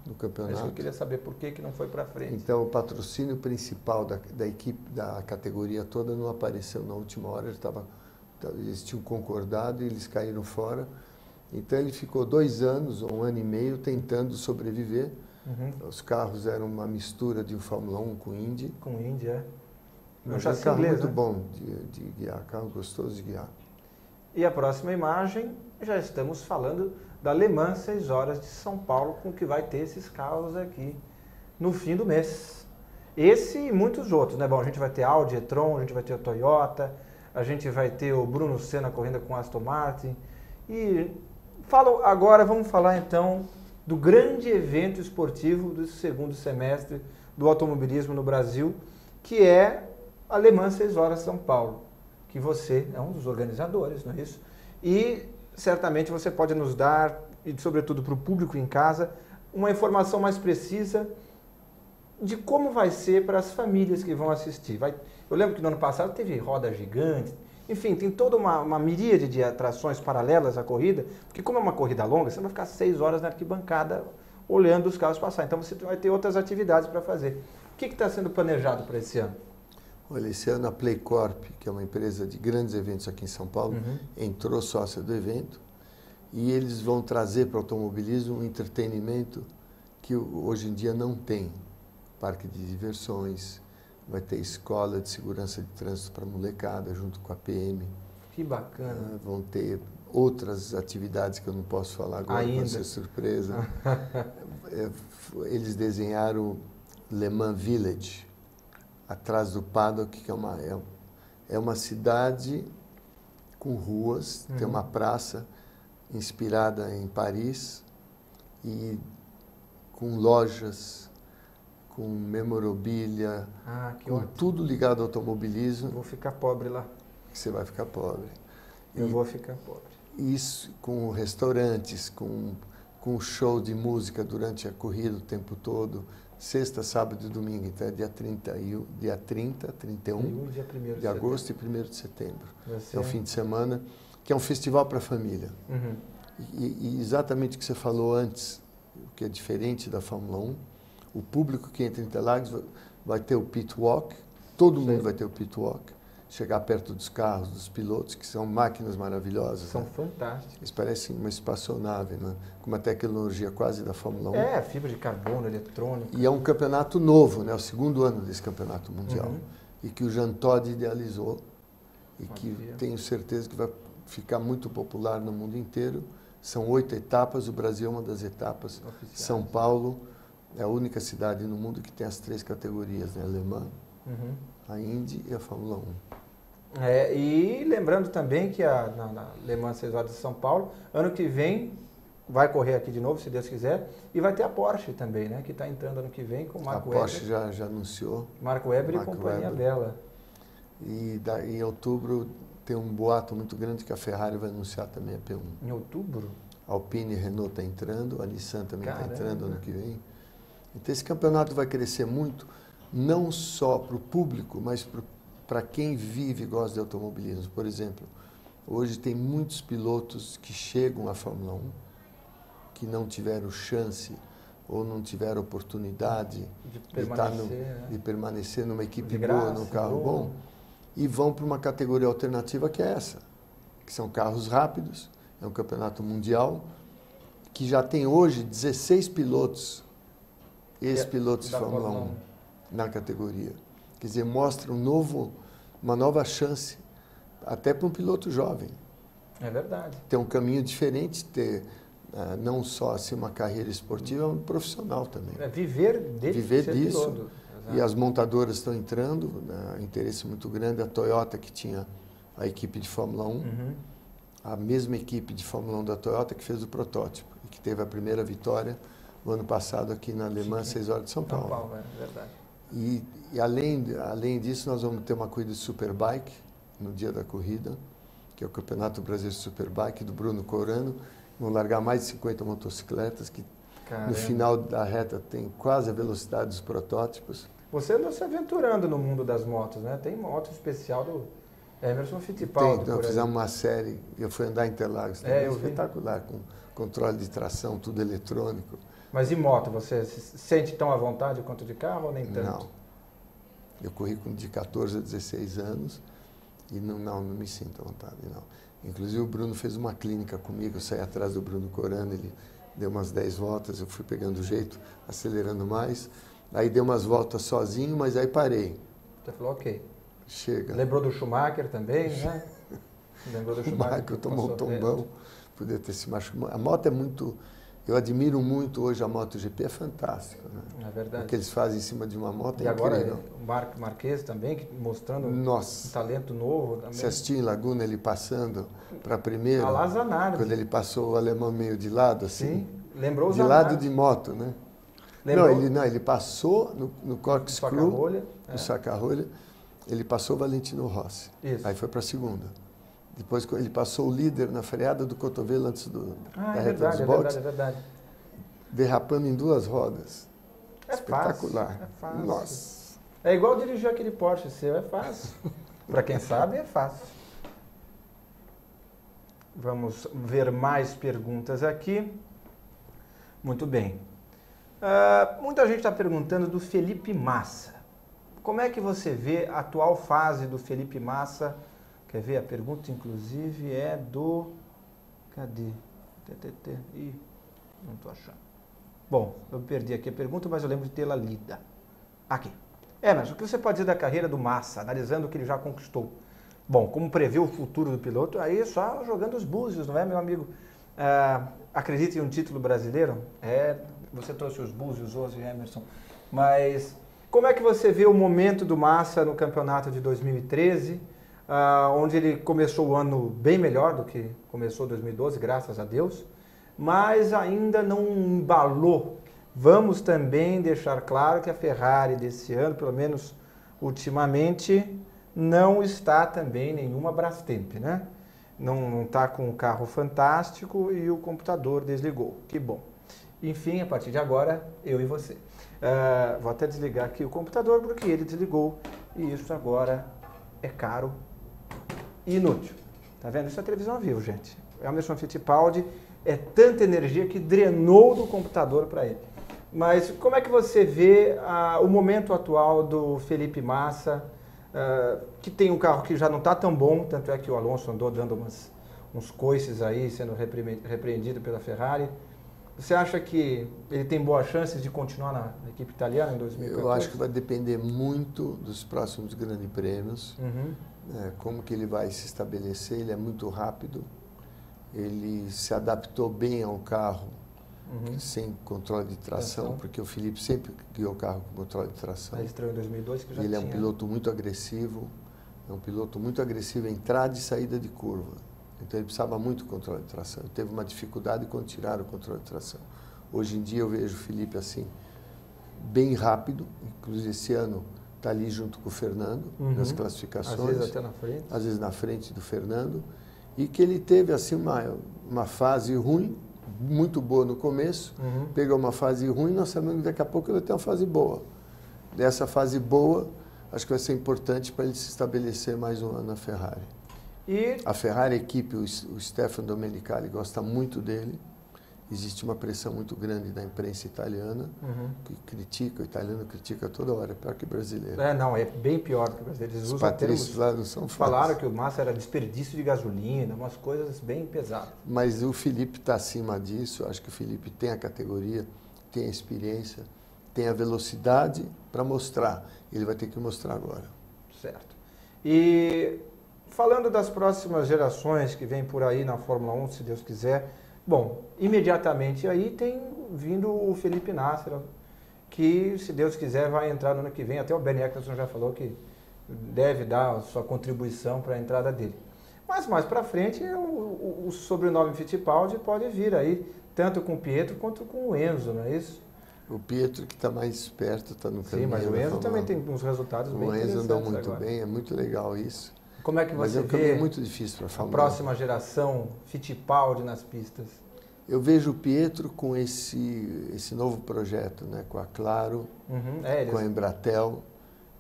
no campeonato. Eu queria saber por que não foi para frente. Então o patrocínio principal da equipe, da categoria toda não apareceu na última hora, eles tinham concordado e eles caíram fora. Então ele ficou 2 anos ou 1 ano e meio tentando sobreviver. Uhum. Os carros eram uma mistura de Fórmula 1 com Indy. Com Indy, é. Mas um carro muito bom de guiar, carro gostoso de guiar. E a próxima imagem, já estamos falando da Le Mans 6 horas de São Paulo, com que vai ter esses carros aqui no fim do mês. Esse e muitos outros, né? Bom, a gente vai ter Audi e-tron, a gente vai ter o Toyota, a gente vai ter o Bruno Senna correndo com o Aston Martin. E agora vamos falar então do grande evento esportivo do segundo semestre do automobilismo no Brasil, que é a Le Mans 6 horas de São Paulo, que você é um dos organizadores, não é isso? E certamente você pode nos dar, e sobretudo para o público em casa, uma informação mais precisa de como vai ser para as famílias que vão assistir. Eu lembro que no ano passado teve roda gigante, enfim, tem toda uma miríade de atrações paralelas à corrida, porque como é uma corrida longa, você não vai ficar 6 horas na arquibancada olhando os carros passar, então você vai ter outras atividades para fazer. O que está sendo planejado para esse ano? Olha, esse ano a Playcorp, que é uma empresa de grandes eventos aqui em São Paulo, entrou sócia do evento e eles vão trazer para o automobilismo um entretenimento que hoje em dia não tem. Parque de diversões, vai ter escola de segurança de trânsito para molecada junto com a PM. Que bacana. Vão ter outras atividades que eu não posso falar agora, vai ser surpresa. Eles desenharam Le Mans Village, atrás do paddock, que é uma cidade com ruas, tem uma praça inspirada em Paris e com lojas, com memorabilia, com ótimo. Tudo ligado ao automobilismo. Vou ficar pobre lá. Você vai ficar pobre. Eu vou ficar pobre. Isso com restaurantes, com show de música durante a corrida o tempo todo, sexta, sábado e domingo. Então é dia 31 e dia 1º de agosto e 1º de setembro. Você... É um fim de semana, que é um festival para a família. Uhum. E exatamente o que você falou antes, o que é diferente da Fórmula 1, o público que entra em Interlagos vai ter o pit walk, todo mundo vai ter o pit walk, chegar perto dos carros, dos pilotos, que são máquinas maravilhosas. São fantásticas. Eles parecem uma espaçonave, né? Com uma tecnologia quase da Fórmula 1. É, fibra de carbono, eletrônica. E é um campeonato novo, né? O segundo ano desse campeonato mundial. Uhum. E que o Jean Todt idealizou e que tenho certeza que vai ficar muito popular no mundo inteiro. São 8 etapas, o Brasil é uma das etapas. Oficiais. São Paulo é a única cidade no mundo que tem as 3 categorias, né? A Le Mans, a Indy e a Fórmula 1. E lembrando também que na Le Mans 6 horas de São Paulo, ano que vem vai correr aqui de novo, se Deus quiser, e vai ter a Porsche também, né? Que está entrando ano que vem com o Marco Webber. A Porsche já anunciou. Marco Webber e companhia dela. E em outubro tem um boato muito grande que a Ferrari vai anunciar também a P1. Em outubro? A Alpine e Renault está entrando, a Nissan também está entrando ano que vem. Então esse campeonato vai crescer muito, não só para o público, mas para quem vive e gosta de automobilismo. Por exemplo, hoje tem muitos pilotos que chegam à Fórmula 1, que não tiveram chance ou não tiveram oportunidade de permanecer numa equipe boa, num carro bom, e vão para uma categoria alternativa que é essa, que são carros rápidos, é um campeonato mundial, que já tem hoje 16 pilotos, ex-pilotos de Fórmula 1 na categoria. Quer dizer, mostra uma nova chance, até para um piloto jovem. É verdade. Tem um caminho diferente, ter não só assim, uma carreira esportiva, mas profissional também. Viver disso. Piloto. E as montadoras estão entrando, interesse muito grande. A Toyota, que tinha a equipe de Fórmula 1, a mesma equipe de Fórmula 1 da Toyota que fez o protótipo e que teve a primeira vitória no ano passado aqui na Le Mans 6 horas de São Paulo. São Paulo, é verdade. E além disso, nós vamos ter uma corrida de Superbike no dia da corrida, que é o Campeonato Brasileiro de Superbike do Bruno Corano. Vão largar mais de 50 motocicletas, que no final da reta tem quase a velocidade dos protótipos. Você andou se aventurando no mundo das motos, né? Tem moto especial do Emerson Fittipaldi. Nós fizemos uma série, eu fui andar em Interlagos também, espetacular, com controle de tração, tudo eletrônico. Mas e moto, você se sente tão à vontade quanto de carro ou nem tanto? Não. Eu corri de 14 a 16 anos e não me sinto à vontade, não. Inclusive o Bruno fez uma clínica comigo, eu saí atrás do Bruno Corano, ele deu umas 10 voltas, eu fui pegando jeito, acelerando mais. Aí dei umas voltas sozinho, mas aí parei. Você falou, ok. Chega. Lembrou do Schumacher também, né? Lembrou do Schumacher. O tomou um tombão, podia ter se machucado. A moto é muito... Eu admiro muito hoje a MotoGP, é fantástico. Né? É verdade. O que eles fazem em cima de uma moto é incrível. E agora o Marc Marquez também, mostrando um talento novo. Também. Você assistiu em Laguna ele passando para a primeira? A La Zanardi. Quando ele passou o alemão meio de lado, assim? Sim, lembrou o de Zanardi. lado de moto, né? Lembrou? Ele passou no corkscrew, no saca-rolha, ele passou o Valentino Rossi. Isso. Aí foi para a segunda. Depois ele passou o líder na freada do cotovelo antes da reta dos boxes. É verdade. Derrapando em 2 rodas. É espetacular. Fácil, é fácil. Nossa. É igual dirigir aquele Porsche seu, é fácil. Para quem sabe, é fácil. Vamos ver mais perguntas aqui. Muito bem. Muita gente está perguntando do Felipe Massa. Como é que você vê a atual fase do Felipe Massa? Quer ver? A pergunta, inclusive, é do... Cadê? Ih, não estou achando. Bom, eu perdi aqui a pergunta, mas eu lembro de tê-la lida. Aqui. Mas o que você pode dizer da carreira do Massa, analisando o que ele já conquistou? Bom, como prevê o futuro do piloto? Aí só jogando os búzios, não é, meu amigo? Acredita em um título brasileiro? Você trouxe os búzios hoje, Emerson. Mas como é que você vê o momento do Massa no campeonato de 2013? Onde ele começou o ano bem melhor do que começou 2012, graças a Deus, mas ainda não embalou. Vamos também deixar claro que a Ferrari desse ano, pelo menos ultimamente, não está também nenhuma Brastemp, né? Não está com um carro fantástico e o computador desligou. Que bom. Enfim, a partir de agora, eu e você. Vou até desligar aqui o computador porque ele desligou e isso agora é caro e inútil. Tá vendo? Isso é televisão ao vivo, gente. Emerson Fittipaldi é tanta energia que drenou do computador para ele. Mas como é que você vê o momento atual do Felipe Massa, que tem um carro que já não está tão bom, tanto é que o Alonso andou dando uns coices aí, sendo repreendido pela Ferrari. Você acha que ele tem boas chances de continuar na equipe italiana em 2014? Eu acho que vai depender muito dos próximos grandes prêmios, como que ele vai se estabelecer. Ele é muito rápido, ele se adaptou bem ao carro, sem controle de tração, porque o Felipe sempre guiou o carro com controle de tração. Ele estreou em 2002, que já ele tinha. É um piloto muito agressivo, em entrada e saída de curva. Então ele precisava muito de controle de tração. Ele teve uma dificuldade quando tiraram o controle de tração. Hoje em dia eu vejo o Felipe assim, bem rápido, inclusive esse ano está ali junto com o Fernando, nas classificações. Às vezes até na frente. Às vezes na frente do Fernando. E que ele teve assim uma fase ruim, muito boa no começo, pegou uma fase ruim, nós sabemos que daqui a pouco ele vai ter uma fase boa. Dessa fase boa, acho que vai ser importante para ele se estabelecer mais um ano na Ferrari. E a Ferrari equipe, o Stefano Domenicali gosta muito dele. Existe uma pressão muito grande da imprensa italiana, que critica, o italiano critica toda hora, é pior que o brasileiro. Não, é bem pior que o brasileiro. Eles usam termos, lá não são falaram que o Massa era desperdício de gasolina, umas coisas bem pesadas. Mas o Felipe está acima disso, acho que o Felipe tem a categoria, tem a experiência, tem a velocidade para mostrar. Ele vai ter que mostrar agora. Certo. E falando das próximas gerações que vêm por aí na Fórmula 1, se Deus quiser, bom, imediatamente aí tem vindo o Felipe Nasser, que, se Deus quiser, vai entrar no ano que vem. Até o Ben Eccleston já falou que deve dar a sua contribuição para a entrada dele. Mas mais para frente, o sobrenome Fittipaldi pode vir aí, tanto com o Pietro quanto com o Enzo, não é isso? O Pietro, que está mais perto, está no caminho. Sim, mas o Enzo também tem uns resultados bem interessantes. O Enzo andou muito agora. bem, é muito legal isso. Como é que você vê muito difícil para falar. A próxima geração Fittipaldi nas pistas? Eu vejo o Pietro com esse novo projeto, né, com a Claro, com a Embratel,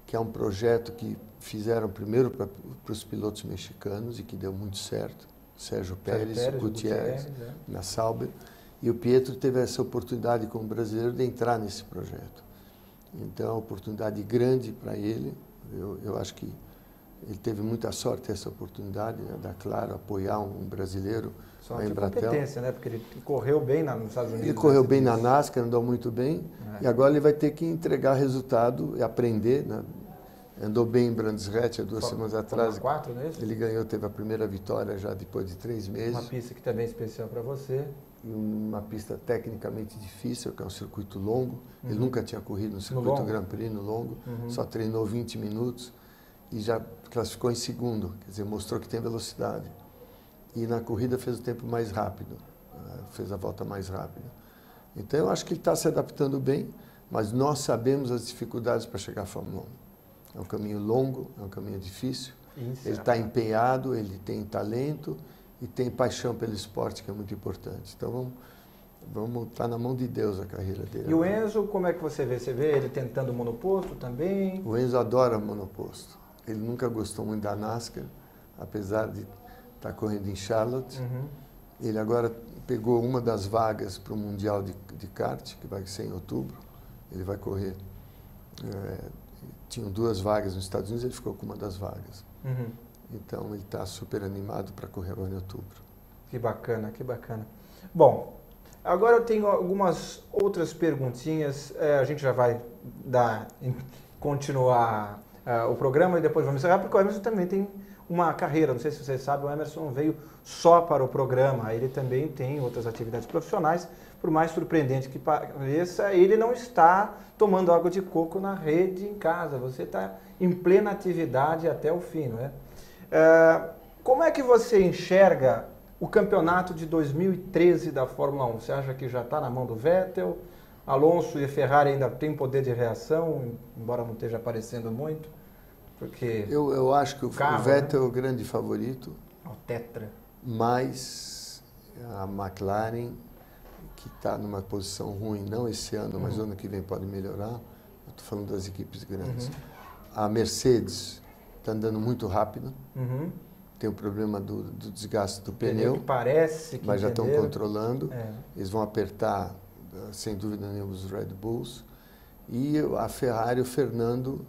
que é um projeto que fizeram primeiro para os pilotos mexicanos e que deu muito certo. Sérgio Pérez, Gutiérrez, na Sauber. E o Pietro teve essa oportunidade como brasileiro de entrar nesse projeto. Então, é uma oportunidade grande para ele. Eu acho que ele teve muita sorte essa oportunidade, né, da Claro apoiar um brasileiro, só a Embratel. Competência, né? Porque ele correu bem nos Estados Unidos. Ele correu bem na NASCAR, andou muito bem. E agora ele vai ter que entregar resultado e aprender, né? Andou bem em Brands Hatch há 2 semanas atrás. 4, não é isso? Ele ganhou, teve a primeira vitória já depois de 3 meses. Uma pista que também é especial para você. E uma pista tecnicamente difícil, que é um circuito longo. Ele nunca tinha corrido no circuito Grand Prix, no longo. Só treinou 20 minutos e já classificou em segundo. Quer dizer, mostrou que tem velocidade. E na corrida fez o tempo mais rápido. Fez a volta mais rápida. Então eu acho que ele está se adaptando bem, mas nós sabemos as dificuldades para chegar à Fórmula 1. É um caminho longo, é um caminho difícil. Ele está empenhado, ele tem talento e tem paixão pelo esporte, que é muito importante. Então vamos estar na mão de Deus a carreira dele. E o Enzo, como é que você vê? Você vê ele tentando o monoposto também? O Enzo adora monoposto. Ele nunca gostou muito da NASCAR, apesar de estar correndo em Charlotte. Ele agora pegou uma das vagas para o Mundial de kart, que vai ser em outubro. Ele vai correr. Tinham 2 vagas nos Estados Unidos, ele ficou com uma das vagas. Então ele está super animado para correr agora em outubro. Que bacana, que bacana. Bom, agora eu tenho algumas outras perguntinhas. A gente já vai continuar o programa e depois vamos encerrar, porque o Emerson também tem uma carreira. Não sei se vocês sabem, o Emerson não veio só para o programa, ele também tem outras atividades profissionais. Por mais surpreendente que pareça, ele não está tomando água de coco na rede em casa. Você está em plena atividade até o fim, não é? Como é que você enxerga o campeonato de 2013 da Fórmula 1? Você acha que já está na mão do Vettel? Alonso e Ferrari ainda têm poder de reação, embora não esteja aparecendo muito? Porque eu acho que o Vettel é o grande favorito. O tetra. Mas a McLaren, que está numa posição ruim, não esse ano, mas ano que vem pode melhorar. Eu estou falando das equipes grandes. A Mercedes está andando muito rápido. Tem o problema do desgaste do pneu, que parece que mas já estão entenderam. controlando. Eles vão apertar, sem dúvida nenhuma, os Red Bulls. E a Ferrari, o Fernando,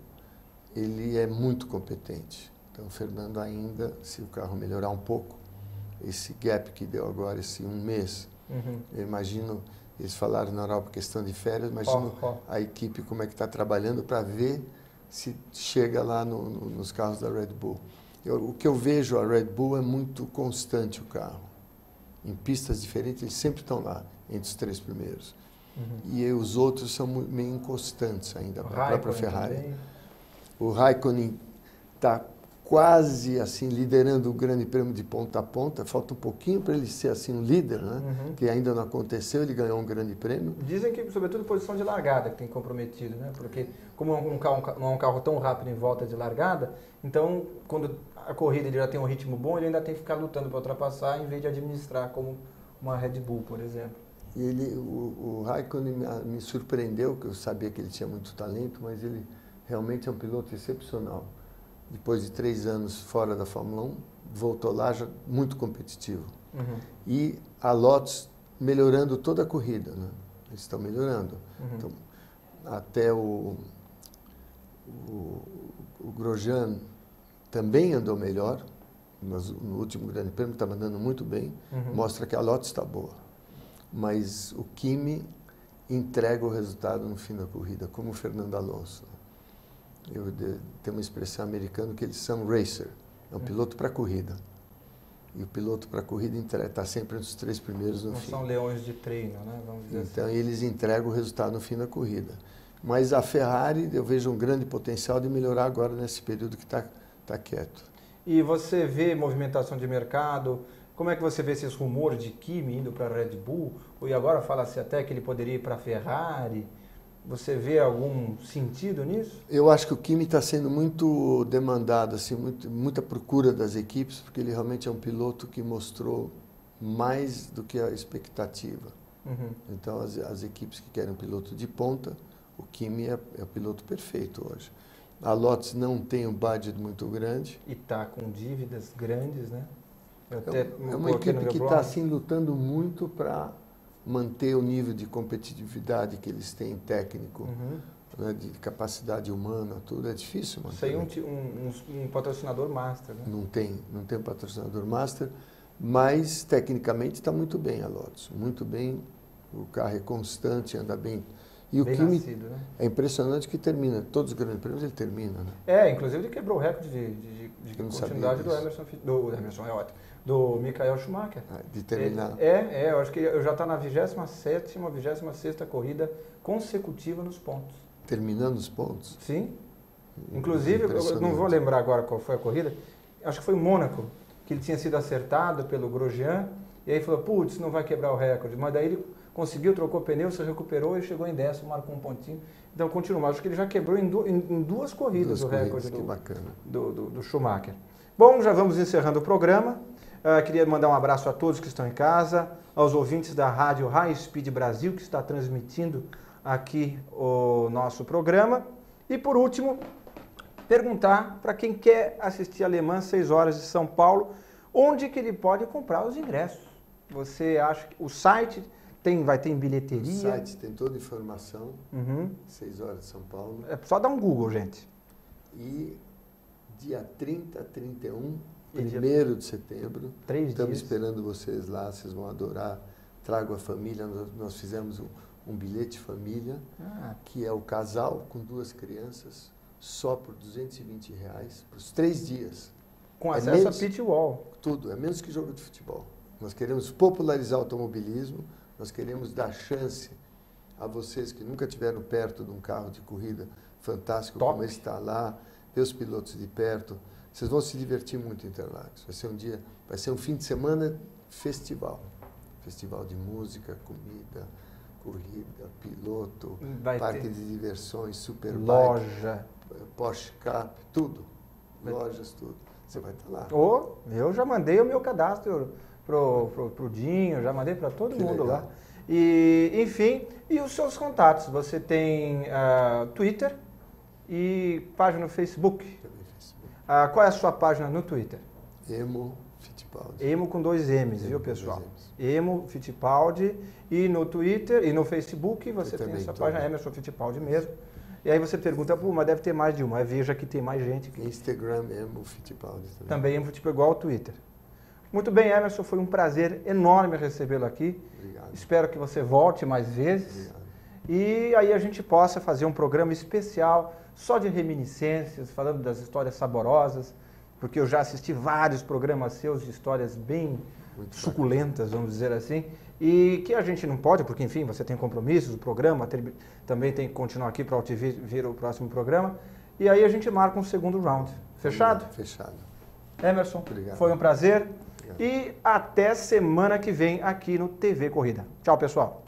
ele é muito competente. Então, o Fernando ainda, se o carro melhorar um pouco, esse gap que deu agora, esse um mês, eu imagino, eles falaram na Europa questão de férias, imagino a equipe como é que está trabalhando para ver se chega lá nos carros da Red Bull. O que eu vejo, a Red Bull é muito constante o carro. Em pistas diferentes, eles sempre estão lá, entre os 3 primeiros. E os outros são meio inconstantes ainda, a própria Ferrari. Também. O Raikkonen está quase assim liderando o Grande Prêmio de ponta a ponta. Falta um pouquinho para ele ser assim um líder, né? Que ainda não aconteceu. Ele ganhou um Grande Prêmio. Dizem que, sobretudo, posição de largada que tem comprometido, né? Porque como não é um carro tão rápido em volta de largada, então quando a corrida ele já tem um ritmo bom, ele ainda tem que ficar lutando para ultrapassar em vez de administrar como uma Red Bull, por exemplo. E o Raikkonen me surpreendeu, que eu sabia que ele tinha muito talento, mas ele realmente é um piloto excepcional. Depois de 3 anos fora da Fórmula 1, voltou lá já muito competitivo. E a Lotus melhorando toda a corrida, né? Eles estão melhorando. Então, até o Grosjean também andou melhor, no último Grande Prêmio estava andando muito bem, mostra que a Lotus está boa. Mas o Kimi entrega o resultado no fim da corrida, como o Fernando Alonso. Tem uma expressão americana que eles são racer, é um piloto para corrida. E o piloto para corrida está sempre entre os 3 primeiros no fim. Não são leões de treino, né? Vamos dizer então assim. Eles entregam o resultado no fim da corrida. Mas a Ferrari, eu vejo um grande potencial de melhorar agora nesse período que está quieto. E você vê movimentação de mercado? Como é que você vê esses rumores de Kimi indo para a Red Bull? E agora fala-se até que ele poderia ir para a Ferrari. Você vê algum sentido nisso? Eu acho que o Kimi está sendo muito demandado, assim, muita procura das equipes, porque ele realmente é um piloto que mostrou mais do que a expectativa. Então, as equipes que querem um piloto de ponta, o Kimi é o piloto perfeito hoje. A Lotus não tem um budget muito grande. E está com dívidas grandes, né? É uma equipe que está assim, lutando muito para manter o nível de competitividade que eles têm técnico, né, de capacidade humana, tudo. É difícil manter. Sem um patrocinador master, né? Não tem um patrocinador master, mas tecnicamente está muito bem a Lotus, muito bem. O carro é constante, anda bem. E o Kimi né? É impressionante que termina, todos os grandes prêmios ele termina, né? Inclusive ele quebrou o recorde de continuidade do Emerson, é ótimo. Do Michael Schumacher. De terminar. Eu acho que eu já está na 27ª ou 26ª corrida consecutiva nos pontos. Terminando os pontos? Sim. Inclusive, eu não vou lembrar agora qual foi a corrida, acho que foi em Mônaco, que ele tinha sido acertado pelo Grosjean, e aí falou, putz, não vai quebrar o recorde. Mas daí ele conseguiu, trocou pneu, se recuperou e chegou em 10º, marcou um pontinho. Então, continua. Acho que ele já quebrou em 2 corridas o recorde do Schumacher. Bom, já vamos encerrando o programa. Queria mandar um abraço a todos que estão em casa, aos ouvintes da Rádio High Speed Brasil, que está transmitindo aqui o nosso programa. E, por último, perguntar para quem quer assistir a Le Mans 6 horas de São Paulo, onde que ele pode comprar os ingressos. Você acha que o site vai ter em bilheteria? O site tem toda a informação, 6 horas de São Paulo. É só dar um Google, gente. E dia 30, 31... 1º de setembro, 3 estamos dias. Esperando vocês lá, vocês vão adorar. Trago a família, nós fizemos um bilhete família, que é o casal com 2 crianças, só por R$220, para os 3 dias. Com acesso a pit wall. Tudo, é menos que jogo de futebol. Nós queremos popularizar o automobilismo, nós queremos dar chance a vocês que nunca estiveram perto de um carro de corrida fantástico, como esse está lá, ver os pilotos de perto. Vocês vão se divertir muito em Interlagos. Vai ser um fim de semana festival. Festival de música, comida, corrida, piloto, parque de diversões, Superbike, loja, Porsche Cup, tudo. Lojas, tudo. Você vai estar lá. Eu já mandei o meu cadastro pro Dinho, já mandei para todo mundo lá. E, enfim, e os seus contatos. Você tem Twitter e página no Facebook. Qual é a sua página no Twitter? Emo Fittipaldi. Emo com 2 M's, viu, pessoal? Emo Fittipaldi. E no Twitter e no Facebook você tem a sua página Emerson Fittipaldi mesmo. E aí você pergunta, pô, mas deve ter mais de uma. Veja que tem mais gente. Instagram Emo Fittipaldi também. Também Emo Fittipaldi, igual ao Twitter. Muito bem, Emerson, foi um prazer enorme recebê-lo aqui. Obrigado. Espero que você volte mais vezes. Obrigado. E aí a gente possa fazer um programa especial só de reminiscências, falando das histórias saborosas, porque eu já assisti vários programas seus de histórias bem suculentas, vamos dizer assim, e que a gente não pode, porque enfim, você tem compromissos, o programa também tem que continuar aqui para vir o próximo programa, e aí a gente marca um segundo round. Fechado? Fechado. Emerson, obrigado. Foi um prazer. Obrigado. E até semana que vem aqui no TV Corrida. Tchau, pessoal.